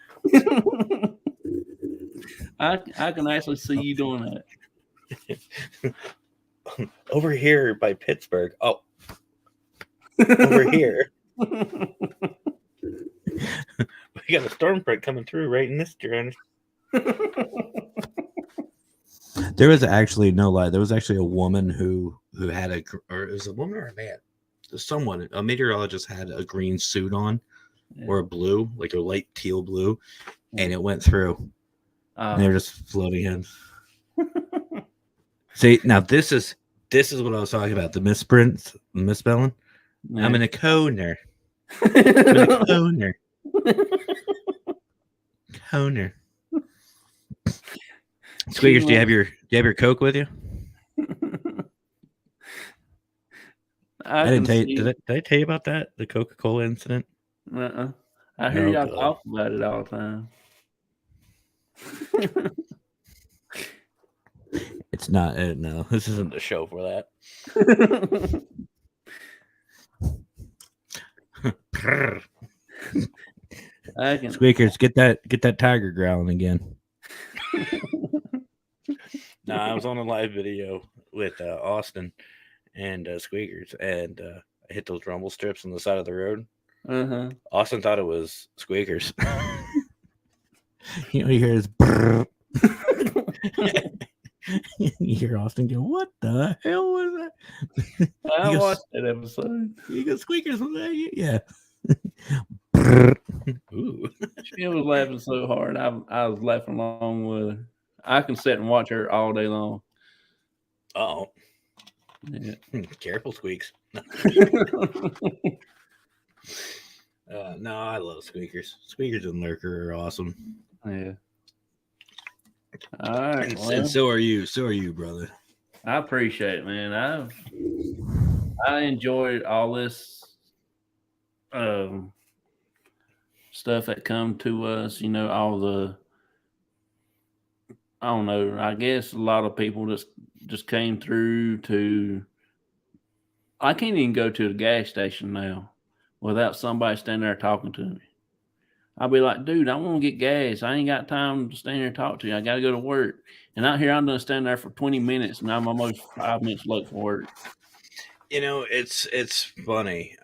I can actually see you doing that. Over here by Pittsburgh. Oh. Over here. We got a storm front coming through right in this direction. There was actually no lie. There was actually a woman who had or it was a woman or a man? Someone, a meteorologist, had a green suit on, or a blue, like a light teal blue, and it went through. And they were just floating in. See, now this is what I was talking about. The misspelling. Yeah. I'm in a corner. Corner. Squeakers, do you have your Coke with you? I didn't tell you. Did I tell you about that? The Coca-Cola incident? I hear y'all talk about it all the time. It's not. No, this isn't the show for that. Squeakers, get that tiger growling again. No, I was on a live video with Austin and Squeakers, and I hit those rumble strips on the side of the road. Austin thought it was Squeakers. You hear his brrr. You hear Austin go, "What the hell was that?" I watched that episode. You go, Squeakers, was that you? Yeah. Ooh. She was laughing so hard. I was laughing along with her. I can sit and watch her all day long. Oh. Yeah. Careful, Squeaks. No, I love Squeakers. Squeakers and Lurker are awesome. Yeah. All right. And so are you. So are you, brother. I appreciate it, man. I enjoyed all this stuff that come to us, all the, I don't know, I guess a lot of people just came through to, I can't even go to the gas station now without somebody standing there talking to me. I'll be like, dude, I want to get gas. I ain't got time to stand there and talk to you. I got to go to work. And out here, I'm going to stand there for 20 minutes, and I'm almost 5 minutes late for work. It's funny.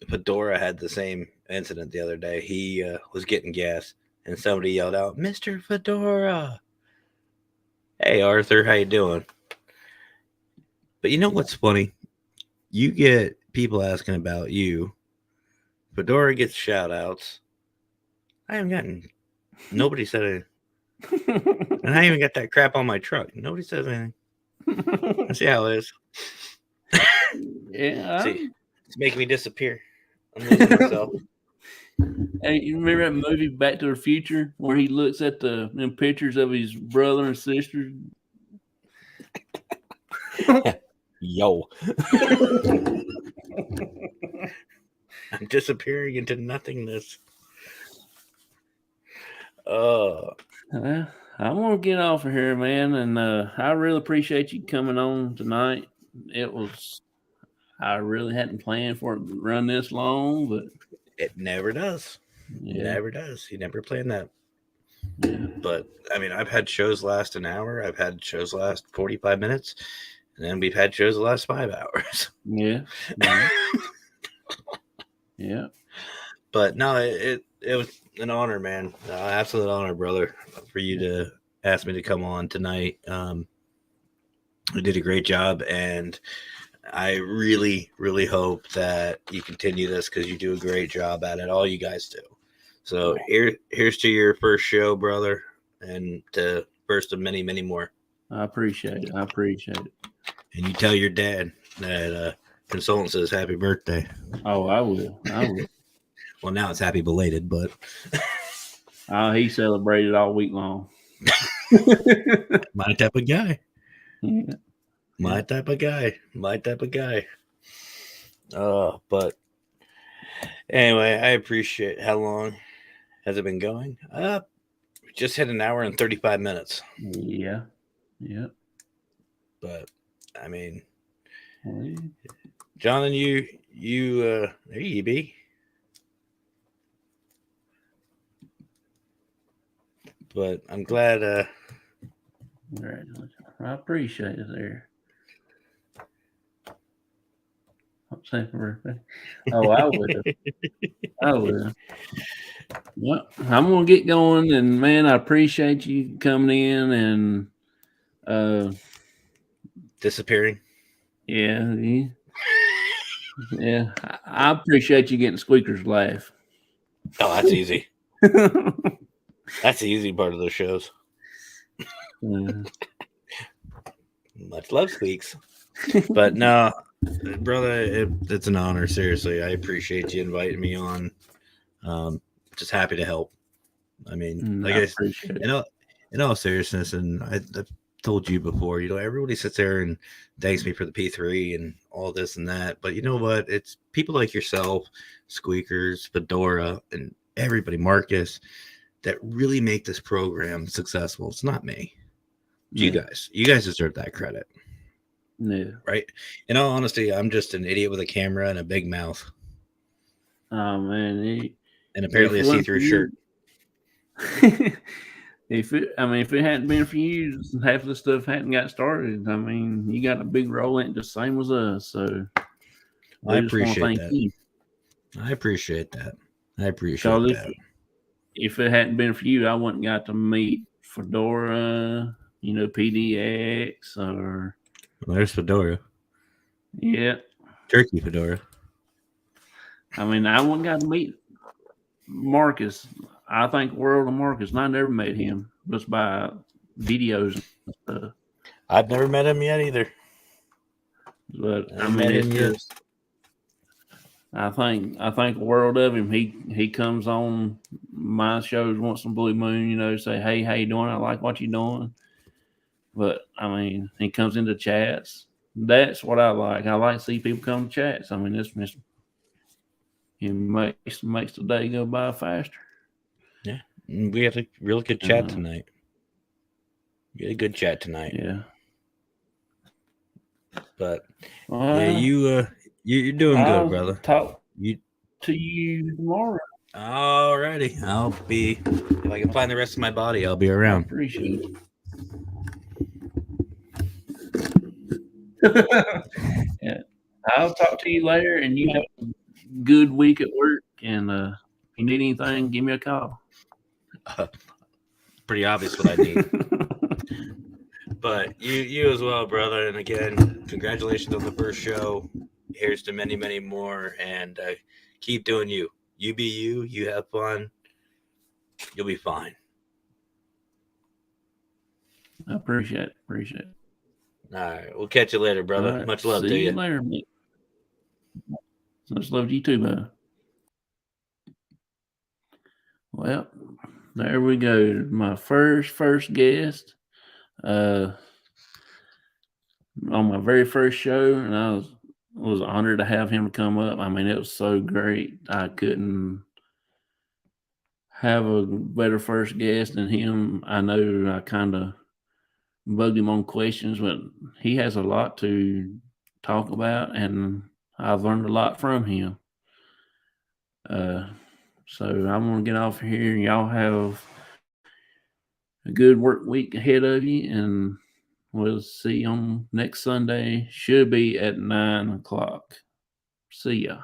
Fedora had the same incident the other day. He was getting gas, and somebody yelled out, "Mr. Fedora!" Hey, Arthur, how you doing? But you know what's funny? You get people asking about you. Fedora gets shout-outs. I haven't gotten. Nobody said anything. And I even got that crap on my truck. Nobody says anything. I see how it is. Yeah. See, it's making me disappear. I'm losing myself. Hey, you remember that movie Back to the Future where he looks at them pictures of his brother and sister? Yo. I'm disappearing into nothingness. I want to get off of here, man, and I really appreciate you coming on tonight. I really hadn't planned for it to run this long, but it never does. Yeah. It never does. You never plan that. Yeah. But I mean, I've had shows last an hour. I've had shows last 45 minutes, and then we've had shows last 5 hours. Yeah. Yeah. But no, it was an honor, man. Absolute honor, brother, for you to ask me to come on tonight. You did a great job, and I really, really hope that you continue this because you do a great job at it. All you guys do. So here's to your first show, brother. and the first of many, many more. I appreciate it. I appreciate it. And you tell your dad that Consultant says happy birthday. Oh, I will. I will. Well, now it's happy belated, but He celebrated all week long. my type of guy. Yeah. My type of guy. My type of guy. But anyway, I appreciate. How long has it been going? Just hit an hour and 35 minutes. Yeah. Yeah. But I mean, Well, John, and you there you be. But I'm glad. I appreciate it there. Happy birthday. Oh, I will. I will. Well, I'm gonna get going, and man, I appreciate you coming in and Disappearing. yeah. I appreciate you getting Squeaker's laugh. Oh, that's easy. That's the easy part of those shows. Much love, Squeaks. But no, brother, it's an honor. Seriously, I appreciate you inviting me on. Just happy to help. I mean, like I said, in all seriousness, and I've told you before, everybody sits there and thanks me for the P3 and all this and that. But you know what? It's people like yourself, Squeakers, Fedora, and everybody, Marcus, that really make this program successful. It's not me. You guys deserve that credit. Yeah. Right. In all honesty, I'm just an idiot with a camera and a big mouth. Oh man. And apparently a see-through shirt. If it hadn't been for you, half of the stuff hadn't got started. I mean, you got a big role in it, the same as us. So I appreciate that. I appreciate that. If it hadn't been for you, I wouldn't got to meet Fedora, PDX or. Well, there's Fedora. Yeah. Turkey Fedora. I mean, I wouldn't got to meet Marcus. I think World of Marcus, and I never met him just by videos and stuff. I've never met him yet either. But I mean, it's just. I think world of him. He comes on my shows once in a blue moon, say, hey, how you doing? I like what you're doing. But I mean, he comes into chats. That's what I like. I like to see people come to chats. I mean, it makes the day go by faster. Yeah, we had a really good chat tonight. We had a good chat tonight. Yeah. But you're doing good, brother. Talk to you tomorrow. Alrighty, I'll be. If I can find the rest of my body, I'll be around. I appreciate it. Yeah. I'll talk to you later, and you have a good week at work. And if you need anything, give me a call. Pretty obvious what I need. But you as well, brother. And again, congratulations on the first show. Here's to many, many more. And keep doing you. You be you. You have fun. You'll be fine. I appreciate it. All right. We'll catch you later, brother. Right. Much love to you. See you later, mate. Much love to you too, bud. Well, there we go. My first guest. On my very first show, and I was honored to have him come up. I mean, it was so great. I couldn't have a better first guest than him. I know I kind of bugged him on questions, but he has a lot to talk about, and I've learned a lot from him. So I'm going to get off here. Y'all have a good work week ahead of you, and we'll see you on next Sunday. Should be at 9:00. See ya.